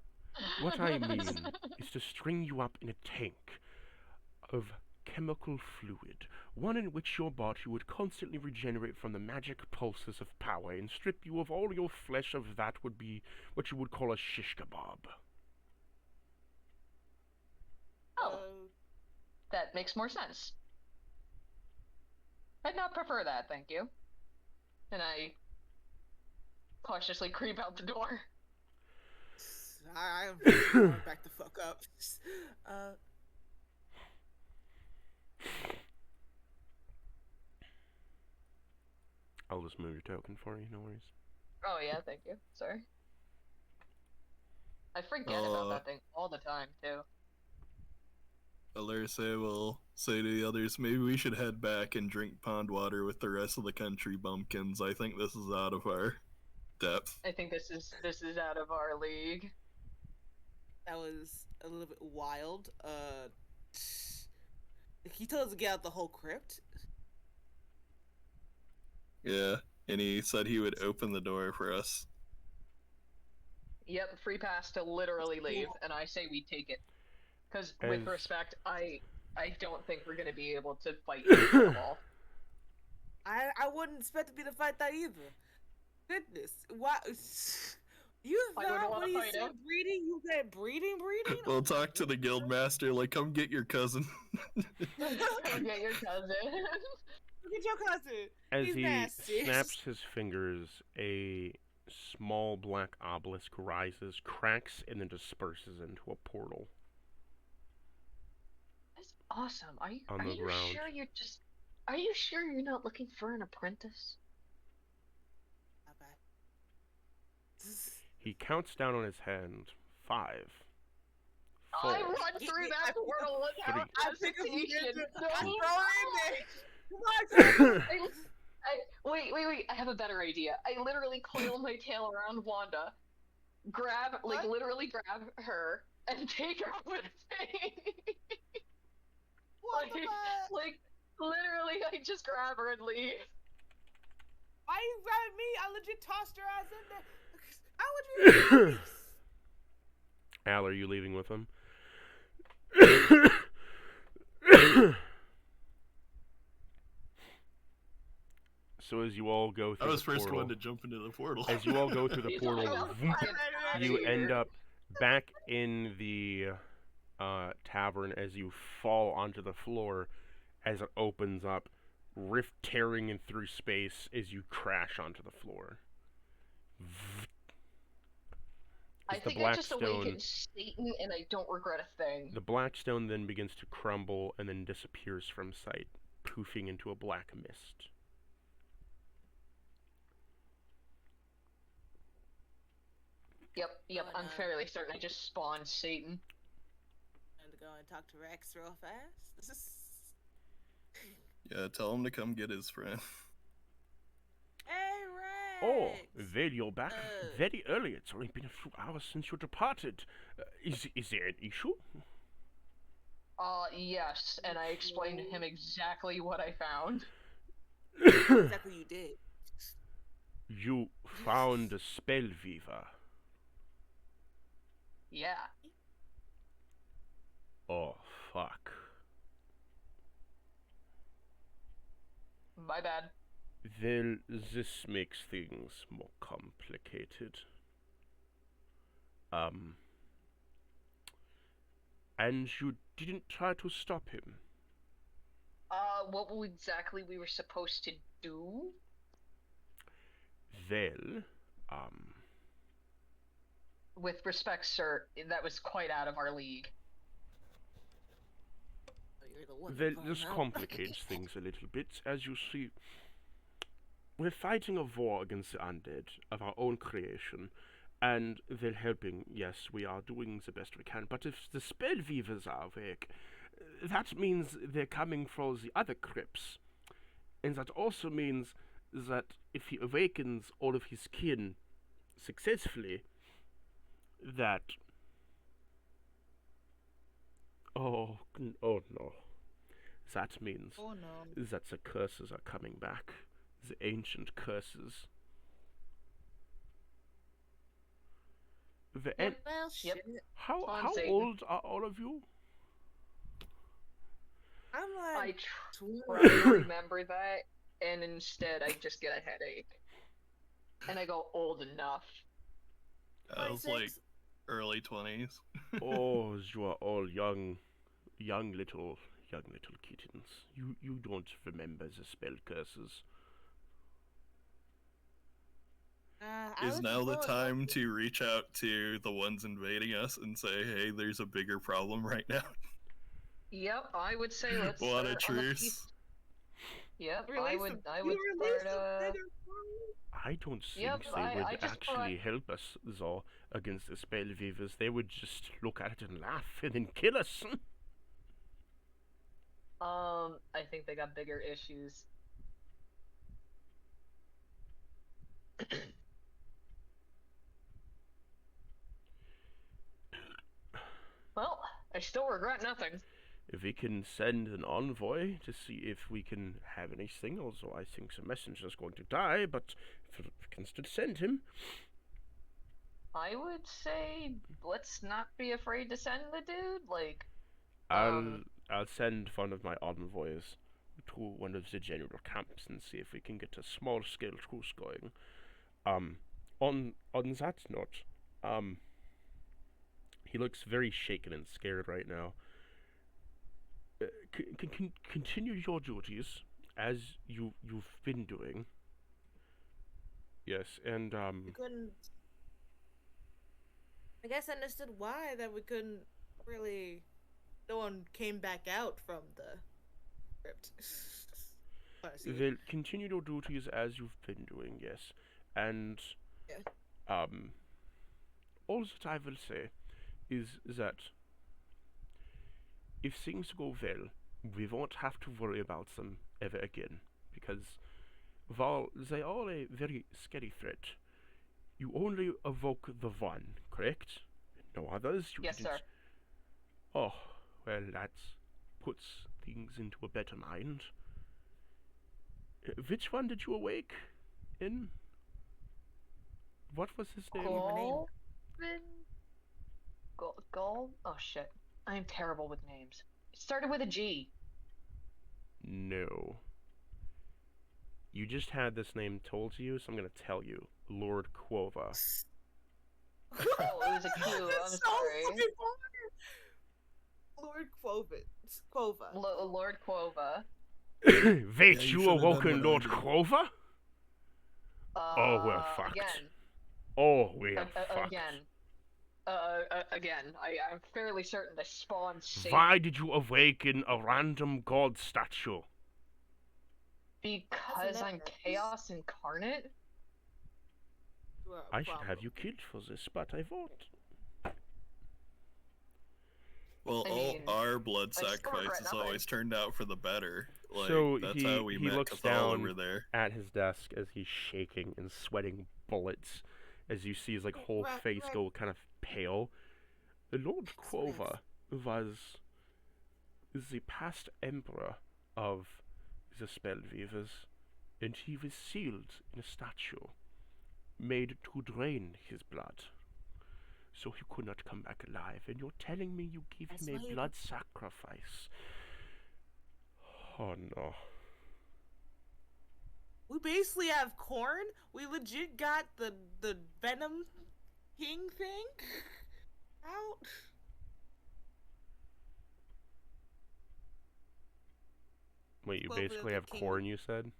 What I mean is to string you up in a tank, of chemical fluid, one in which your body would constantly regenerate from the magic pulses of power and strip you of all your flesh of that would be what you would call a shish kebab. Oh, that makes more sense. I'd not prefer that, thank you. And I cautiously creep out the door. I'm going back the fuck up. I'll just move your token for you, no worries. Oh yeah, thank you. Sorry. I forget about that thing all the time, too. Alerse will say to the others, maybe we should head back and drink pond water with the rest of the country bumpkins. I think this is out of our depth. I think this is out of our league. That was a little bit wild. He told us to get out the whole crypt. Yeah, and he said he would open the door for us. Yep, free pass to literally leave, and I say we take it. Because, with respect, I don't think we're gonna be able to fight them all. I wouldn't expect me to fight that either. Goodness, what? You thought when you said breeding, you get breeding? We'll talk to the guild master, like, come get your cousin. Come get your cousin. Look at your cousin. As He's he nasty. snaps his fingers, a small black obelisk rises, cracks, and then disperses into a portal. That's awesome. Are you ground. sure you're just... Are you sure you're not looking for an apprentice? Not bad. He counts down on his hand. 5, 4. I run through that portal without hesitation. Wait. I have a better idea. I literally coil my tail around Wanda, literally grab her, and take her with me. Literally, I just grab her and leave. Why you grabbing me? I legit tossed her ass in there. How would you? Al, are you leaving with him? So as you all go through I was the first portal, one to jump into the portal. as you all go through the portal, you end up back in the tavern as you fall onto the floor as it opens up, rift tearing in through space as you crash onto the floor. I think I just awakened Satan and I don't regret a thing. The black stone then begins to crumble and then disappears from sight, poofing into a black mist. Yep, I'm fairly certain I just spawned Satan. I'm gonna go and talk to Rex real fast. Yeah, tell him to come get his friend. Hey, Rex! Oh, there you're back very early. It's only been a few hours since you departed. Is there an issue? Yes, and I explained to him exactly what I found. Exactly you did. You found a spellweaver. Yeah. Oh, fuck. My bad. Well, this makes things more complicated. And you didn't try to stop him? What exactly we were supposed to do? Well, With respect, sir, that was quite out of our league. Well, this complicates things a little bit. As you see, we're fighting a war against the undead of our own creation, and they're helping. Yes, we are doing the best we can, but if the spellweavers are awake, that means they're coming for the other crypts. And that also means that if he awakens all of his kin successfully, that... Oh no. That means that the curses are coming back. The ancient curses. Well, shit. How old are all of you? I'm I like, try to remember that, and instead I just get a headache. And I go old enough. I was like 26. early 20s. Oh, you are all young little kittens. You don't remember the spell curses. I Is was now the low enough time to- to reach out to the ones invading us and say, hey, there's a bigger problem right now? Yep, I would say let's Want a start on the truce? peace. Yep, I release would. the- I you would release start. the bigger problem. I don't Yep, think they I would just actually help us, though, against the spell weavers. They would just look at it and laugh and then kill us. I think they got bigger issues. Well, I still regret nothing. If we can send an envoy to see if we can have anything, although I think the messenger's going to die, but if we can still send him. I would say let's not be afraid to send the dude. Like, I'll send one of my envoys to one of the general camps and see if we can get a small scale truce going. On that note, he looks very shaken and scared right now. Continue your duties as you've been doing. Yes, and We couldn't. I guess I understood why that we couldn't really. No one came back out from the crypt. Honestly. they'll continue your duties as you've been doing. Yes, and Yeah. all that I will say is that if things go well, we won't have to worry about them ever again, because while they are a very scary threat, you only evoke the one, correct? No others? You yes, didn't... sir. Oh, well, that puts things into a better mind. Which one did you awake in? What was his name? Golvin? Gol? Oh shit. I am terrible with names. It started with a G. No. You just had this name told to you, so I'm gonna tell you. Lord Quova. Oh, it was a Q. I'm So sorry. fucking Lord Quova. Lord Quova. Wait, Yeah, you you should've done awoken what I Lord did. Quova? Oh, we're fucked. Again. Oh, we are fucked. Again. I'm fairly certain the spawn saved Why did you awaken a random god statue? because I'm never- chaos incarnate. I should have you killed for this, but I won't. Well, I all mean, our blood I still regret sacrifices nothing. always turned out for the better. Like, So that's how we he met looks Cathal down over there. at his desk as he's shaking and sweating bullets, as you see his like whole Right, face right. go kind of pale. The Lord Quova was the past emperor of the Spellweavers, and he was sealed in a statue, made to drain his blood, so he could not come back alive. And you're telling me you give That's him why a you- blood sacrifice? Oh no. We basically have corn. We legit got the Venom King thing out. Wait, you Well, basically the have king- corn, you said?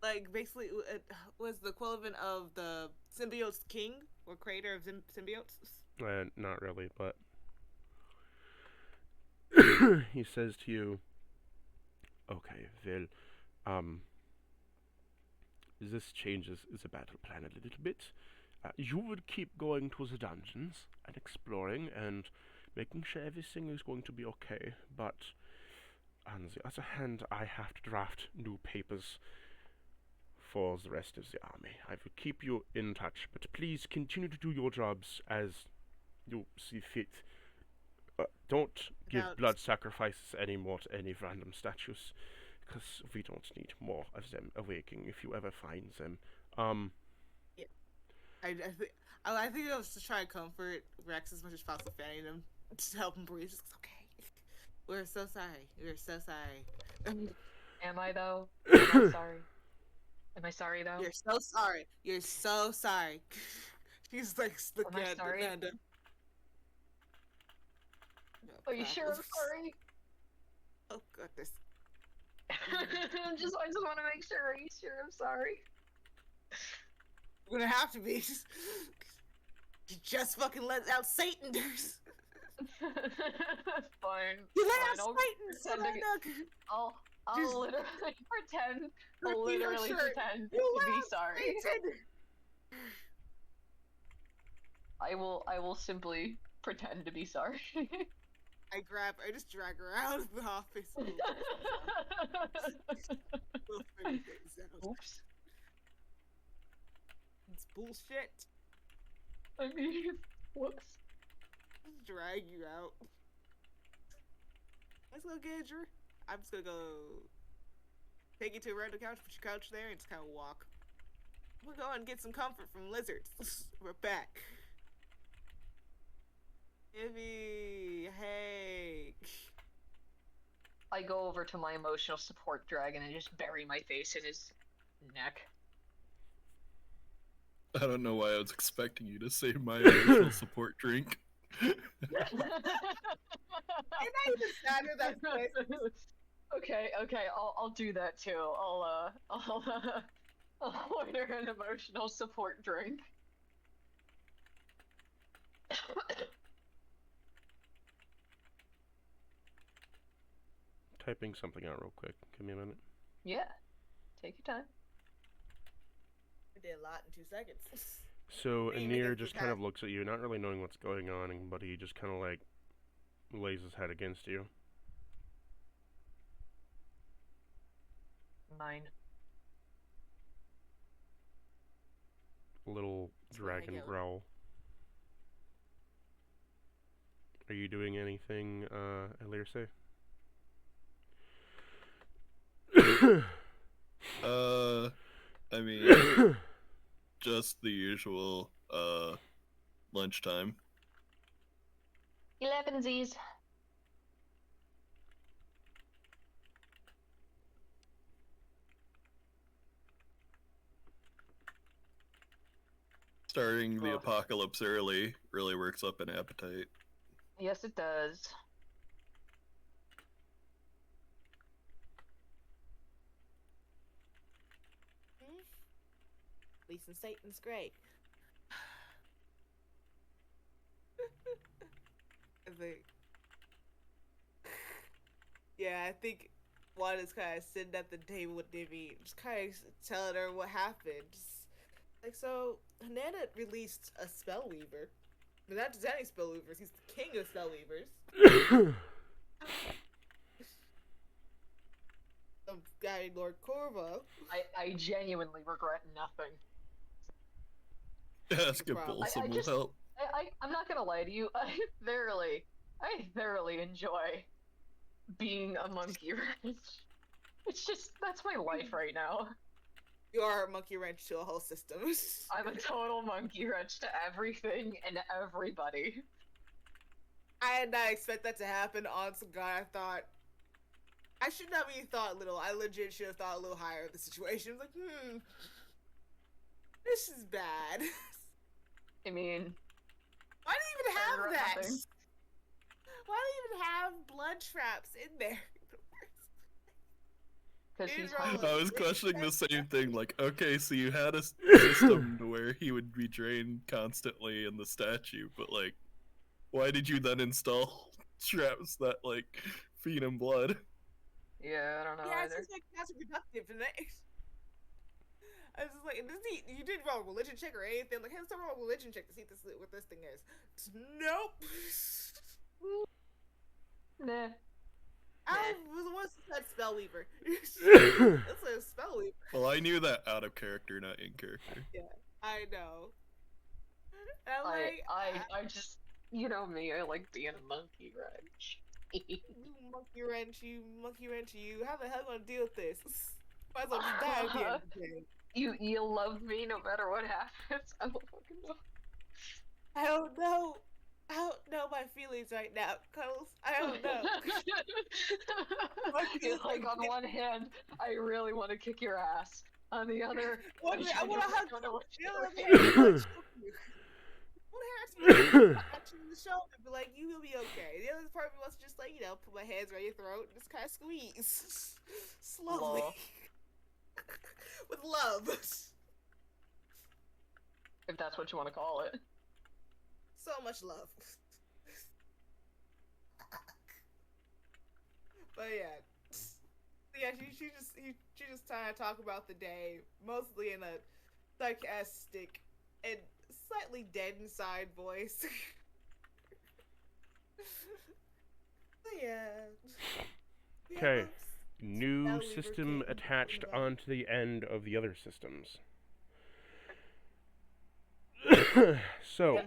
Like basically, it was the equivalent of the symbiote's king or creator of symbiotes. Not really, but he says to you, okay, well, this changes the battle plan a little bit. You would keep going to the dungeons and exploring and making sure everything is going to be okay, but on the other hand, I have to draft new papers for the rest of the army. I will keep you in touch, but please continue to do your jobs as you see fit. Don't give Without- blood sacrifices anymore to any random statues, because we don't need more of them awaking if you ever find them. I think it was to try to comfort Rex as much as possible, fanning him to help him breathe. It's okay. We're so sorry. We're so sorry. Am I though? Am I sorry? Am I sorry though? You're so sorry. You're so sorry. She's like Am I looking at sorry? Amanda. Are you sure I'm sorry? Oh goodness. I just want to make sure. Are you sure I'm sorry? We're gonna have to be. You just fucking let out Satan. Fine. You let fine, out I'll Satan, pretend to Selena. I'll Just literally pretend. rip I'll your literally shirt. pretend You to let be out sorry. Satan. I will simply pretend to be sorry. I just drag her out of the office. We'll figure things out. Oops. It's bullshit. I mean, whoops. Just drag you out. Let's go get her. I'm just gonna go take you to a random couch, put your couch there, and just kind of walk. We'll go and get some comfort from lizards. We're back. Ivy, hey. I go over to my emotional support dragon and just bury my face in his neck. I don't know why I was expecting you to say my emotional support drink. And I even sadder that place. Okay, I'll do that too. I'll order an emotional support drink. Typing something out real quick. Give me a minute. Yeah, take your time. I did a lot in 2 seconds. So What do you Anir mean just it's kind of looks at you, not really knowing what's going on, but he just kind of like lays his head against you. 9. Little dragon yell. growl. Are you doing anything, Elirse? I mean, just the usual, lunchtime. 11 Z's. Starting the Ugh. apocalypse early really works up an appetite. Yes, it does. Lisa and Satan's great. I think. Yeah, I think Juan is kind of sitting at the table with Divvy, just kind of telling her what happened. Just, like, so, Hanana released a spellweaver. But not just any spellweavers, he's the king of spellweavers. Some guy, Lord Corvo. I genuinely regret nothing. Ask if problem. Bolson will just- help. I'm not gonna lie to you. I thoroughly enjoy being a monkey wrench. It's just, that's my life right now. You are a monkey wrench to a whole system. I'm a total monkey wrench to everything and everybody. I did not expect that to happen. Honest to God, I thought I should not be thought little. I legit should have thought a little higher of the situation. I was like, this is bad. I mean, Why do you even I have regret that? nothing. Why do you even have blood traps in there? because he's Izrovent. hungry. I was questioning the same thing, like, okay, so you had a system to where he would be drained constantly in the statue, but, like, why did you then install traps that, like, feed him blood? Yeah, I don't know Yeah, it's either. just like counterproductive, isn't it? I was just like, you didn't roll a religion check or anything. Like, hey, let's roll a religion check to see what this thing is. Nope. Nah. I was the one who said Spellweaver. It's a Spellweaver. Well, I knew that out of character, not in character. Yeah, I know. And I'm like, I just, you know me, I like being a monkey wrench. you monkey wrench, you. How the hell gonna deal with this? Might as well just die at the end of the day. You love me no matter what happens. I don't fucking know. I don't know. I don't know my feelings right now, Cuddles. I don't know. You're like, on one hand, I really want to kick your ass. On the other, I want to hug don't know what you. to I do. want to touch you in the shoulder, but like you will be okay. The other part of me wants to just like put my hands around your throat and just kind of squeeze slowly Lol. with love. If that's what you want to call it. So much love. But yeah, she just trying to talk about the day, mostly in a sarcastic and slightly dead inside voice. But yeah. Okay. New Now we system were attached getting- onto the end of the other systems. So,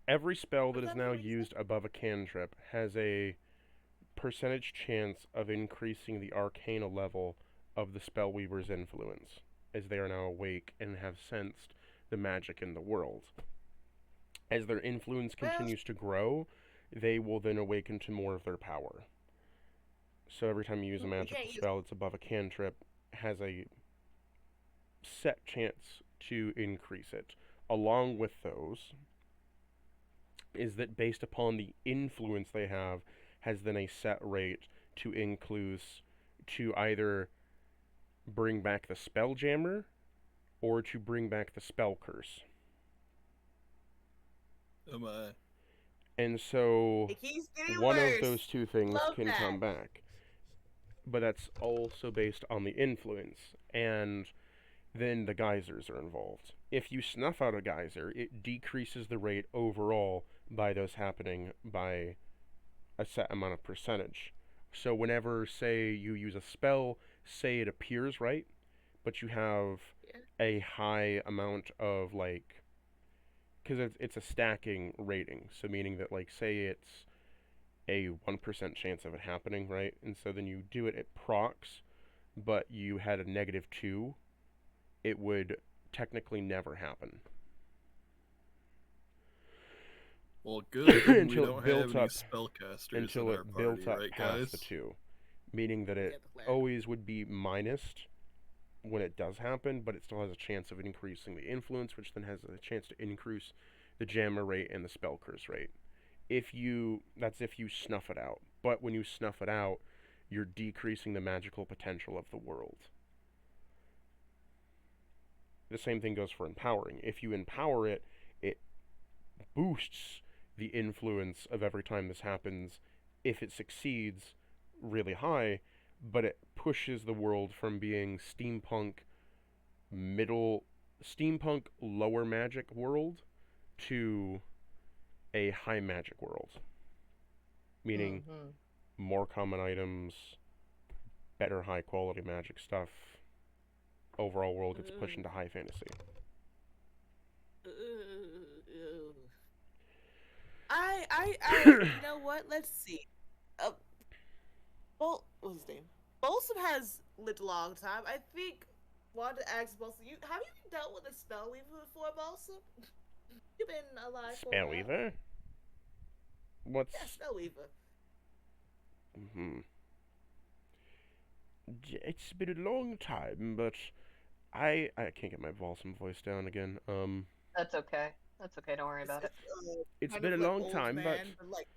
every spell that is now used above a cantrip has a percentage chance of increasing the arcana level of the spellweaver's influence, as they are now awake and have sensed the magic in the world. As their influence continues to grow, they will then awaken to more of their power. So every time you use a magical spell that's above a cantrip, has a set chance to increase it. Along with those, is that based upon the influence they have, has then a set rate to either bring back the Spelljammer or to bring back the Spell Curse. Oh my. And so It keeps getting one worse. of those two things Love can that. come back. But that's also based on the influence. And then the geysers are involved. If you snuff out a geyser, it decreases the rate overall by those happening by a set amount of percentage. So whenever, say, you use a spell, say it appears right, but you have a high amount of, like, because it's a stacking rating, so meaning that, like, say it's a 1% chance of it happening, right? And so then you do it, it procs, but you had a -2, it would technically never happen. Well, good. We Until it don't built have any up- spellcasters Until in it our built party, up right, past guys? the 2. Meaning that it Yeah, always would be minused when it does happen, but it still has a chance of increasing the influence, which then has a chance to increase the jammer rate and the spell curse rate. That's if you snuff it out. But when you snuff it out, you're decreasing the magical potential of the world. The same thing goes for empowering. If you empower it, it boosts the influence of every time this happens. If it succeeds, really high, but it pushes the world from being steampunk lower magic world to a high magic world. Meaning more common items, better high quality magic stuff. Overall world gets pushed into high fantasy. You know what? Let's see. What's his name? Bolsum has lived a long time. I think Wanda asks Bolsum, have you dealt with a spellweaver before, Bolsum? You've been alive for a while. Spellweaver? What's... Yeah, spellweaver. It's been a long time, but I can't get my Volsum voice down again. That's okay. That's okay. Don't worry about it. It's Kind been a of like long old time, man, but like,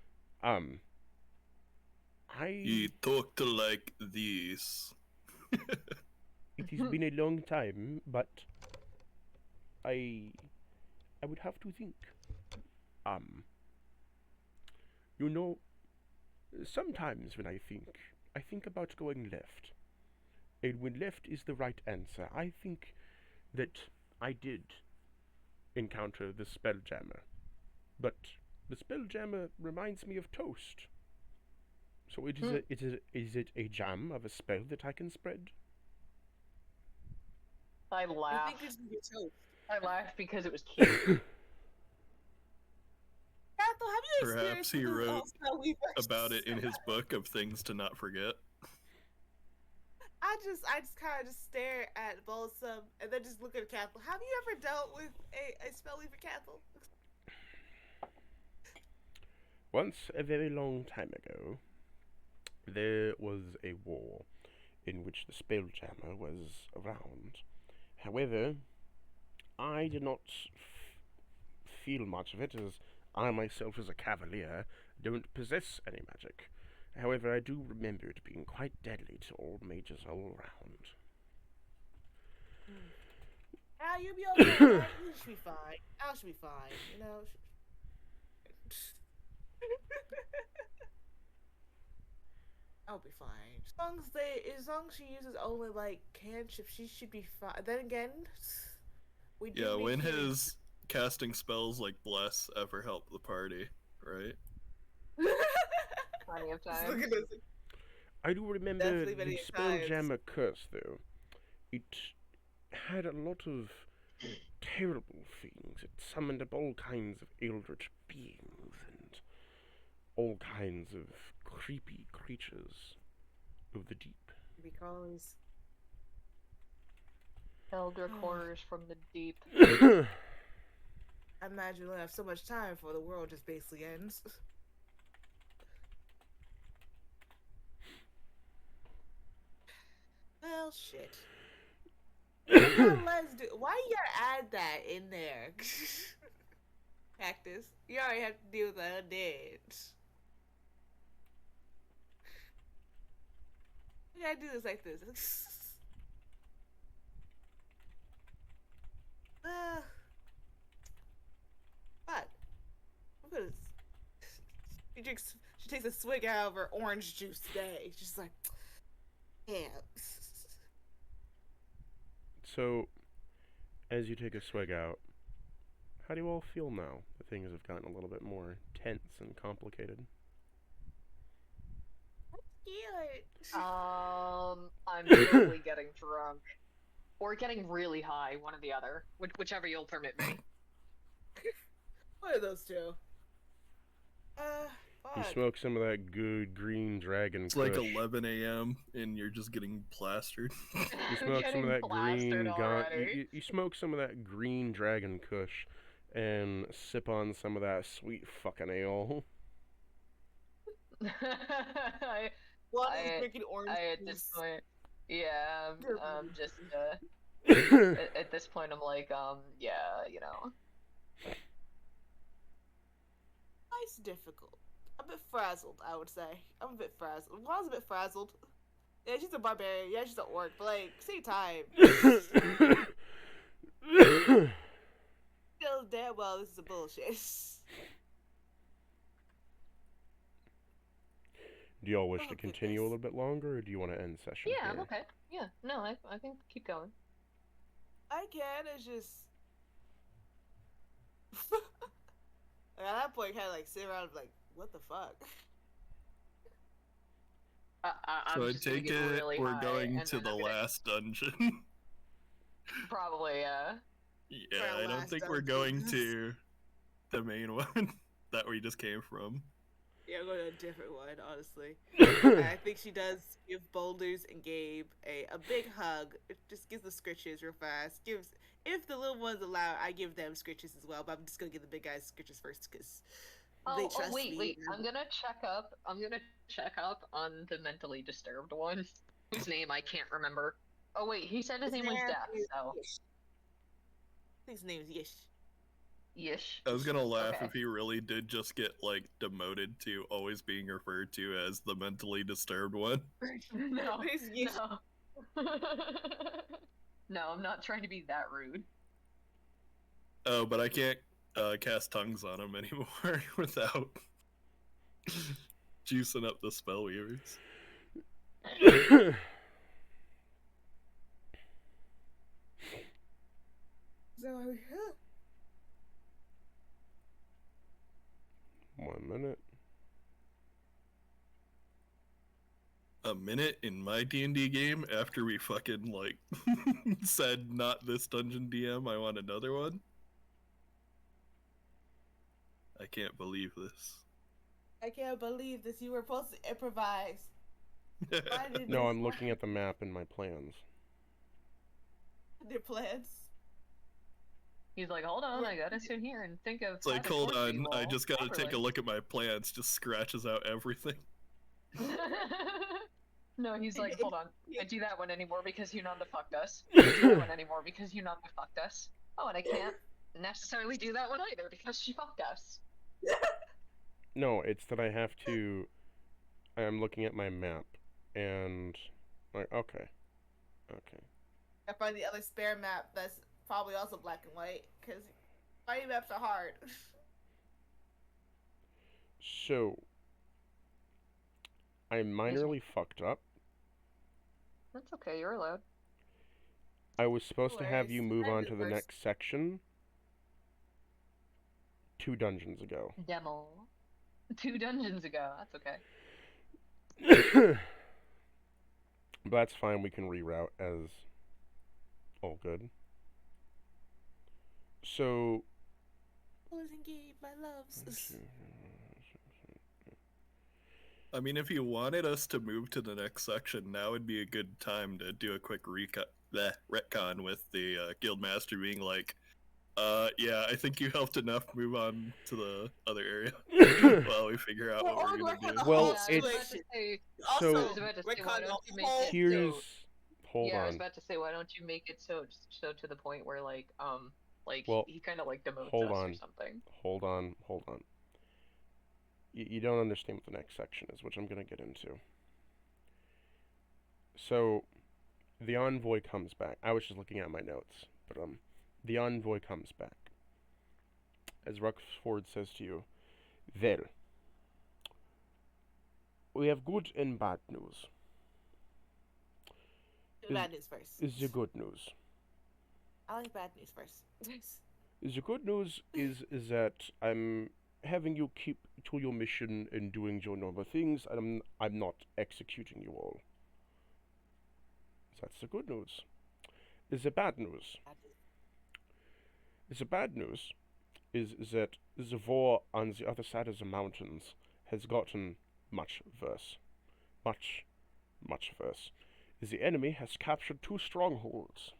He talked like this. it has been a long time, but I would have to think. You know, sometimes when I think about going left. And when left is the right answer, I think that I did encounter the Spelljammer. But the Spelljammer reminds me of toast. So is it a jam of a spell that I can spread? I I laugh. think it's your toast. I laugh because it was cute. Cathal, have you Perhaps experienced he the wrote spellweaver? about it in his book of things to not forget. I just kind of just stare at Bolsum and then just look at Cathal. Have you ever dealt with a spellweaver, Cathal? Once, a very long time ago, there was a war in which the Spelljammer was around. However, I did not feel much of it, as I myself, as a cavalier, don't possess any magic. However, I do remember it being quite deadly to all mages all around. Al, you'll be okay. Man. You should be fine. Al should be fine. You know. I'll be fine. As long as she uses only like cantrips, she should be fine. Then again, we do. Yeah, need when to- has casting spells like Bless ever helped the party, right? Plenty of Just time. look at this. I do remember Definitely the many times. Spelljammer curse, though. It had a lot of terrible things. It summoned up all kinds of eldritch beings and all kinds of creepy creatures of the deep. Because Elder horrors from the deep. I imagine we'll have so much time before the world just basically ends. Well, shit. Let's do. Why you gotta add that in there? Cactus. You already have to deal with the undead. You gotta do this like this. But I'm gonna. She takes a swig out of her orange juice today. She's just like, yeah. So, as you take a swig out, how do you all feel now that things have gotten a little bit more tense and complicated? Yeah. I'm totally getting drunk. Or getting really high, one or the other. Whichever you'll permit me. What are those two? You Fuck. smoke some of that good green dragon It's like kush. 11 a.m. and you're just getting plastered. You smoke some of that green you smoke some of that green dragon kush and sip on some of that sweet fucking ale. One I- is drinking orange at this juice. point, yeah, I'm just, at this point, I'm like, yeah, you know. It's difficult. A bit frazzled, I would say. I'm a bit frazzled. Well, I was a bit frazzled. Yeah, she's a barbarian. Yeah, she's an orc. But, like, same time. Still damn well this is a bullshit. Do y'all wish Oh, to continue a goodness. little bit longer, or do you want to end session Yeah, here? I'm okay. Yeah, no, I can keep going. I can, it's just... Like, at that point, kind of, like, sit around and be like, what the fuck? So I I'm just gonna take get it really we're high, going and to then the I'm gonna- last dungeon. Probably, yeah. Yeah, our I don't last think we're going dungeons. to the main one that we just came from. Yeah, I'm going to a different one, honestly. I think she does give Boulders and Gabe a big hug. It just gives the scritches real fast. If the little ones allow, I give them scritches as well, but I'm just gonna give the big guys scritches first because they trust me. Wait, I'm gonna check up on the mentally disturbed one, whose name I can't remember. Oh wait, he said his name was Death, so... I think his name is Yish. Yish. I was gonna laugh Okay. if he really did just get like demoted to always being referred to as the mentally disturbed one. No, His name is Yish. no. No, I'm not trying to be that rude. Oh, but I can't cast tongues on him anymore without juicing up the spell weavers. So, 1 minute. A minute in my D&D game after we fucking like said not this dungeon DM, I want another one. I can't believe this. I can't believe this. You were supposed to improvise. Why did No, this I'm work? looking at the map in my plans. Their plans. He's like, hold on, I gotta sit here and think of. It's like, how to hold torture on, you I all just gotta take a properly." look at my plants. Just scratches out everything. No, he's like, hold on, can't do that one anymore because you Nanda fucked us. Can't do that one anymore because you Nanda fucked us. Oh, and I can't necessarily do that one either because she fucked us. No, it's that I have to. I'm looking at my map, and like, okay. I find the other spare map that's probably also black and white, because fighting maps are hard. So, I minorly fucked up. That's okay, you're allowed. I was supposed to have Worries. you move I'm on the to the worst. next section 2 dungeons ago. Demo. 2 dungeons ago, that's okay. But that's fine, we can reroute as all good. So, Closing game, my loves. I mean, if you wanted us to move to the next section, now would be a good time to do a quick retcon with the guildmaster being like, yeah, I think you helped enough. Move on to the other area while we figure out what we're gonna do. Well, I was about to say, so- I was about to say, why don't you make it here's... so... Hold yeah, I was on. about to say, why don't you make it so to the point where, like, Well, he kind of, like, demotes hold us on. or something. Hold on. You don't understand what the next section is, which I'm going to get into. So, the envoy comes back. I was just looking at my notes, but the envoy comes back. As Ruxford says to you, well, we have good and bad news. Bad news first. Is the good news? I like bad news first. The good news is that I'm having you keep to your mission and doing your normal things, and I'm not executing you all. That's the good news. The bad news. The bad news is that the war on the other side of the mountains has gotten much worse. Much worse. The enemy has captured 2 strongholds.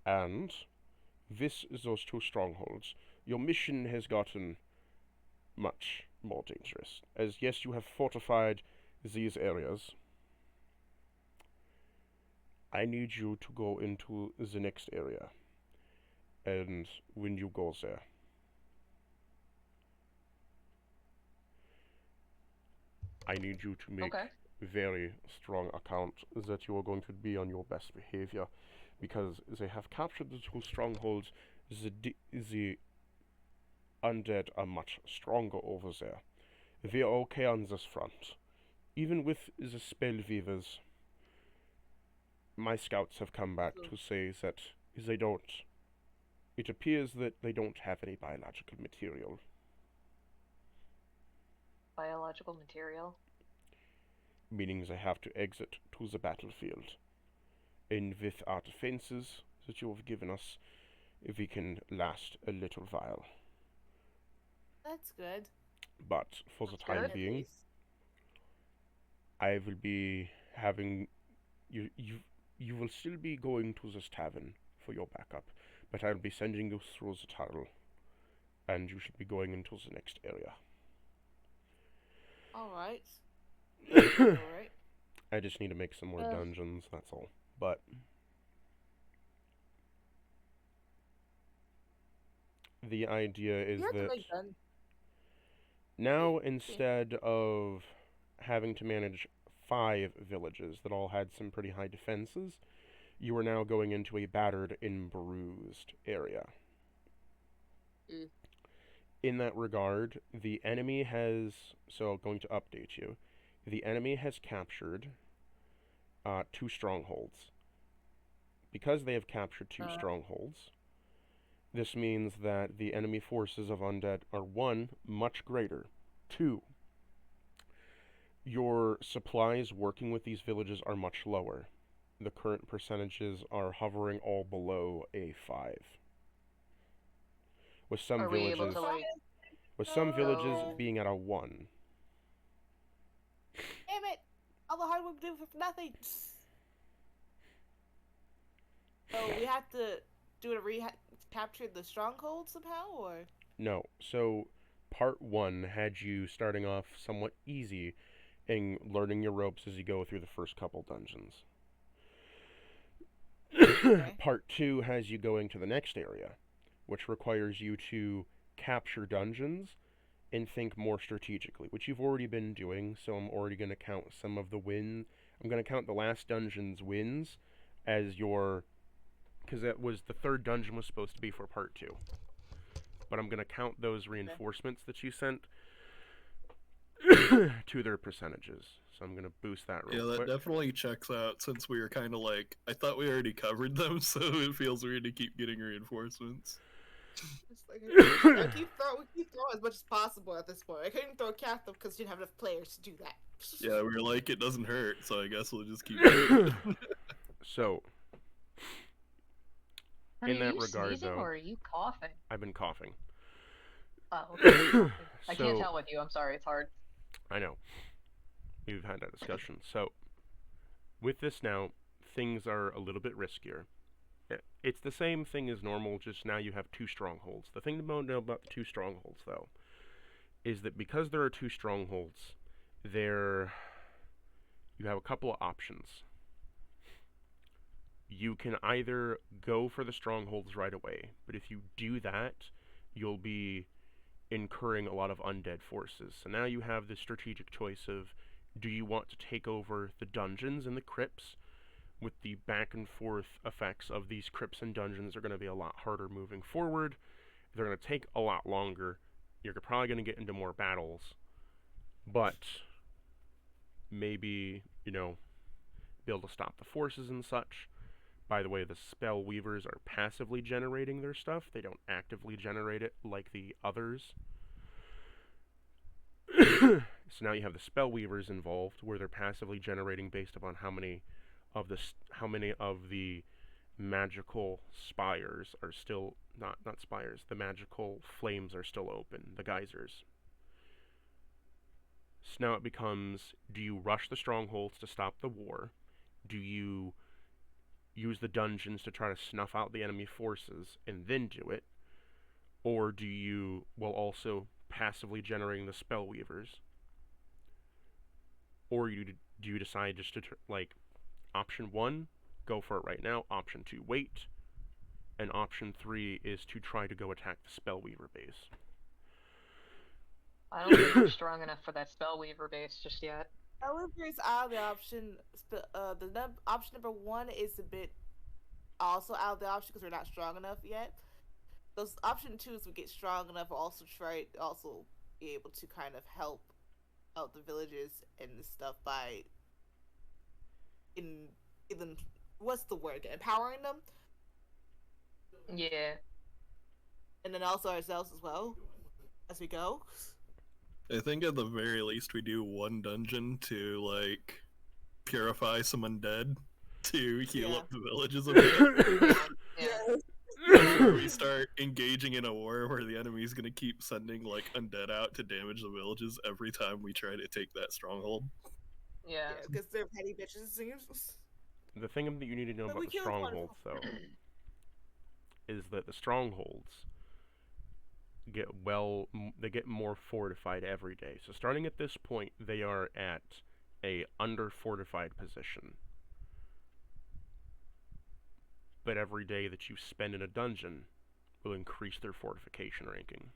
And with those 2 strongholds, your mission has gotten much more dangerous. As yes, you have fortified these areas. I need you to go into the next area. And when you go there, I need you to make very strong account that you are going to be on your best behavior, because they have captured the 2 strongholds. The undead are much stronger over there. We are okay on this front. Even with the spellweavers, my scouts have come back to say that they don't... It appears that they don't have any biological material. Biological material? Meaning they have to exit to the battlefield. And with our defenses that you have given us, we can last a little while. That's good. But for the time being, I will be having you will still be going to this tavern for your backup, but I'll be sending you through the tunnel, and you should be going into the next area. Alright. Alright. I just need to make some more dungeons, that's all. But the idea is that now, instead of having to manage 5 villages that all had some pretty high defenses, you are now going into a battered and bruised area. In that regard, the enemy has... So, going to update you. The enemy has captured 2 strongholds. Because they have captured 2 strongholds, this means that the enemy forces of undead are 1, much greater. 2, your supplies working with these villages are much lower. The current percentages are hovering all below a 5. With some villages, being at a 1. Damn it! All the hard work we do for nothing. So we have to do a capture the stronghold somehow, or? No. So, part 1 had you starting off somewhat easy and learning your ropes as you go through the first couple dungeons. Okay. Part 2 has you going to the next area, which requires you to capture dungeons and think more strategically, which you've already been doing, so I'm already going to count some of the wins. I'm going to count the last dungeon's wins as your... because that was the third dungeon was supposed to be for part 2. But I'm going to count those reinforcements that you sent to their percentages. So I'm going to boost that real quick. Yeah, that definitely checks out since we were kind of like, I thought we already covered them, so it feels weird to keep getting reinforcements. It's like, we keep throwing as much as possible at this point. I couldn't throw Catholic because you didn't have enough players to do that. Yeah, we were like, it doesn't hurt, so I guess we'll just keep doing it. So, Are in that you regard, sneezing though, or are you coughing? I've been coughing. Oh, okay. I can't So- tell with you. I'm sorry. It's hard. I know. We've had that discussion. So, with this now, things are a little bit riskier. It's the same thing as normal, just now you have 2 strongholds. The thing to know about the 2 strongholds, though, is that because there are 2 strongholds, you have a couple of options. You can either go for the strongholds right away, but if you do that, you'll be incurring a lot of undead forces. So now you have the strategic choice of, do you want to take over the dungeons and the crypts? With the back and forth effects of these crypts and dungeons are going to be a lot harder moving forward. They're going to take a lot longer. You're probably going to get into more battles. But maybe, be able to stop the forces and such. By the way, the spell weavers are passively generating their stuff. They don't actively generate it like the others. So now you have the spell weavers involved, where they're passively generating based upon how many of the magical spires are still not spires. The magical flames are still open. The geysers. So now it becomes: do you rush the strongholds to stop the war? Do you use the dungeons to try to snuff out the enemy forces and then do it? Or do you, while also passively generating the spell weavers? Or do you decide just to, option 1, go for it right now. Option 2, wait. And option 3 is to try to go attack the spellweaver base. I don't think we're strong enough for that spellweaver base just yet. Spellweaver is out of the option. Option number 1 is a bit also out of the option because we're not strong enough yet. Those option 2 is we get strong enough. We'll also try also be able to kind of help out the villages and this stuff by what's the word? Empowering them. Yeah. And then also ourselves as well as we go. I think at the very least we do one dungeon to, purify some undead to heal up the villages a bit. Yeah. Before we start engaging in a war where the enemy's gonna keep sending, undead out to damage the villages every time we try to take that stronghold. Yeah. Because they're petty bitches, it seems. The thing that you need to know But about we the killed one. strongholds, though, is that the strongholds they get more fortified every day. So starting at this point, they are at a under-fortified position. But every day that you spend in a dungeon will increase their fortification ranking.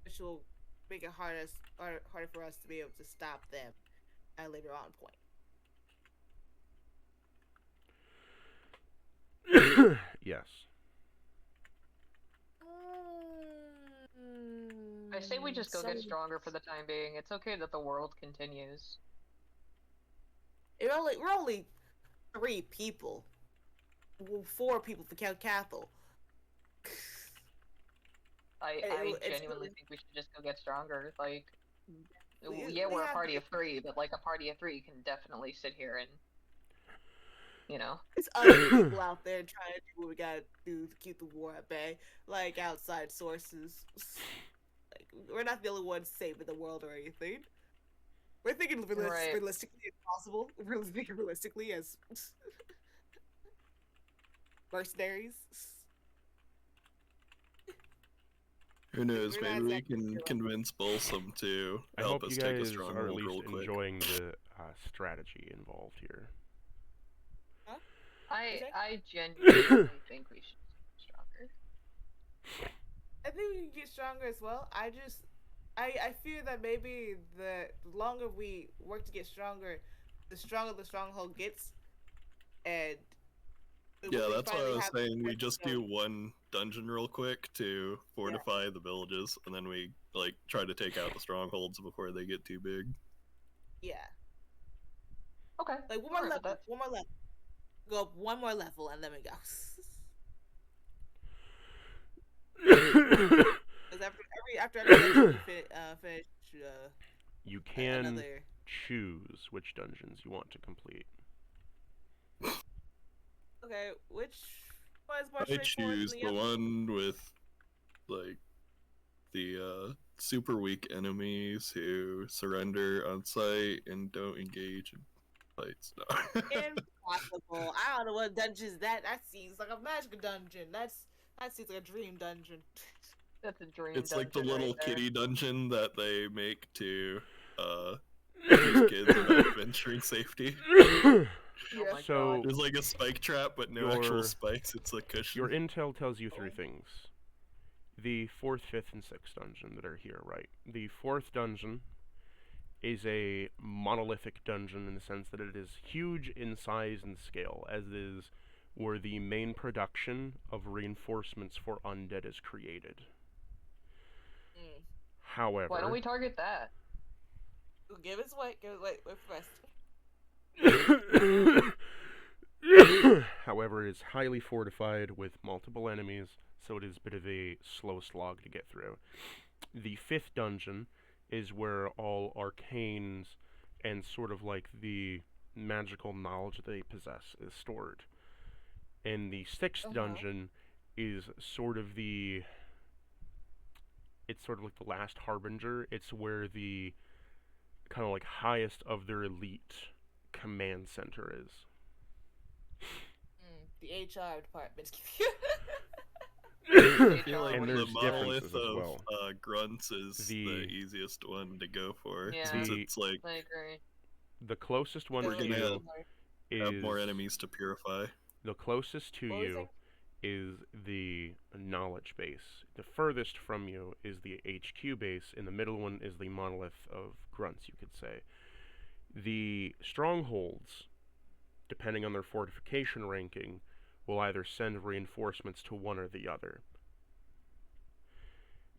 Which will make it harder for us to be able to stop them at a later on point. Yes. I say we just go get stronger for the time being. It's okay that the world continues. We're only 3 people. 4 people if we count Cathal. I genuinely think we should just go get stronger. We're a party of 3, but a party of 3 can definitely sit here and, There's other people out there trying to do what we gotta do to keep the war at bay, outside sources. We're not the only ones saving the world or anything. We're thinking realistically as possible. We're thinking realistically as. mercenaries. Who knows? We're Maybe not we exactly can sure. convince Balsam to I help hope you us take a guys are at stronghold least real quick. enjoying the strategy involved here. I genuinely think we should get stronger. I think we can get stronger as well. I fear that maybe the longer we work to get stronger, the stronger the stronghold gets, and when Yeah, we that's why I finally was have saying we the just do one dungeon real quick to fortify the villages, and then we like try to take out the strongholds before they get too big. yeah, Okay. like one I'm more alright with level, that. one more level, go up one more level, and then we go. Because after every dungeon, we finish You can another. choose which dungeons you want to complete. Okay, which one is more I straightforward choose than the the other? one with like the super weak enemies who surrender on sight and don't engage in fights. No. Impossible. I don't know what dungeon is that. That seems like a magic dungeon. That seems like a dream dungeon. That's a dream It's like the dungeon little right there. kitty dungeon that they make to teach kids about venturing safety. Oh my So- god. There's like a spike trap, but no actual spikes. It's a cushion. Your intel tells you three things. The 4th, 5th, and 6th dungeon that are here, right? The 4th dungeon is a monolithic dungeon in the sense that it is huge in size and scale, as it is where the main production of reinforcements for undead is created. Mm. However, Why don't we target that? Give us wait. Give us wait first. however, it is highly fortified with multiple enemies, so it is a bit of a slow slog to get through. The 5th dungeon is where all arcanes and sort of like the magical knowledge they possess is stored. And the 6th dungeon is sort of the... It's sort of like the last harbinger. It's where the kind of like highest of their elite command center is. The HR department. I feel like And the there's monolith differences as of well. grunts is the The- easiest one to go for, Yeah. since The- it's like I agree. The closest one We're to gonna you have is more enemies to purify. the closest to What was you is the knowledge base. The furthest from you is the HQ base, and the middle one is the monolith of grunts, you could say. The strongholds, depending on their fortification ranking, will either send reinforcements to one or the other,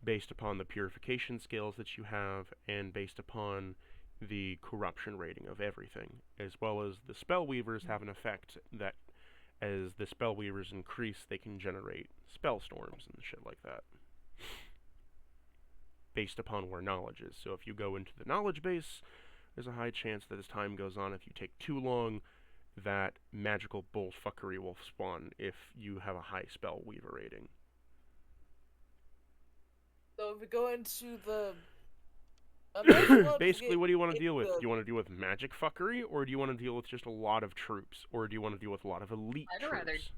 based upon the purification skills that you have, and based upon the corruption rating of everything, as well as the spellweavers have an effect that as the spellweavers increase, they can generate spell storms and shit like that, based upon where knowledge is. So if you go into the knowledge base, there's a high chance that as time goes on, if you take too long, that magical bullfuckery will spawn if you have a high spellweaver rating. So if we go into the Basically, what do you want to deal with? Do you want to deal with magic fuckery, or do you want to deal with just a lot of troops, or do you want to deal with a lot of elite troops?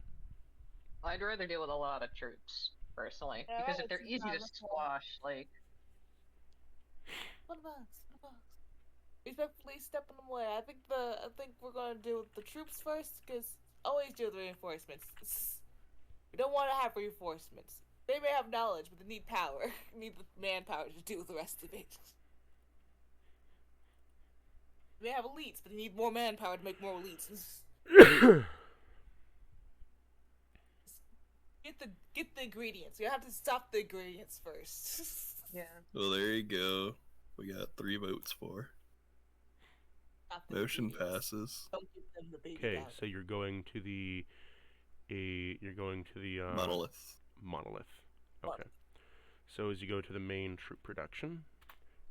I'd rather deal with a lot of troops, personally. Yeah, Because if it's they're easy to not squash, like... What about? Respectfully stepping away. I think we're gonna deal with the troops first, because always deal with reinforcements. We don't want to have reinforcements. They may have knowledge, but they need power. Need the manpower to do the rest of it. They have elites, but they need more manpower to make more elites. Get the ingredients. You have to stop the ingredients first. Yeah. Well, there you go. We got 3 votes for. Stop the Motion ingredients. passes. Don't give them the baby Okay, powder. so you're going to the Monolith. monolith. Okay. So as you go to the main troop production,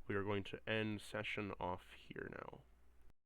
we are going to end session off here now.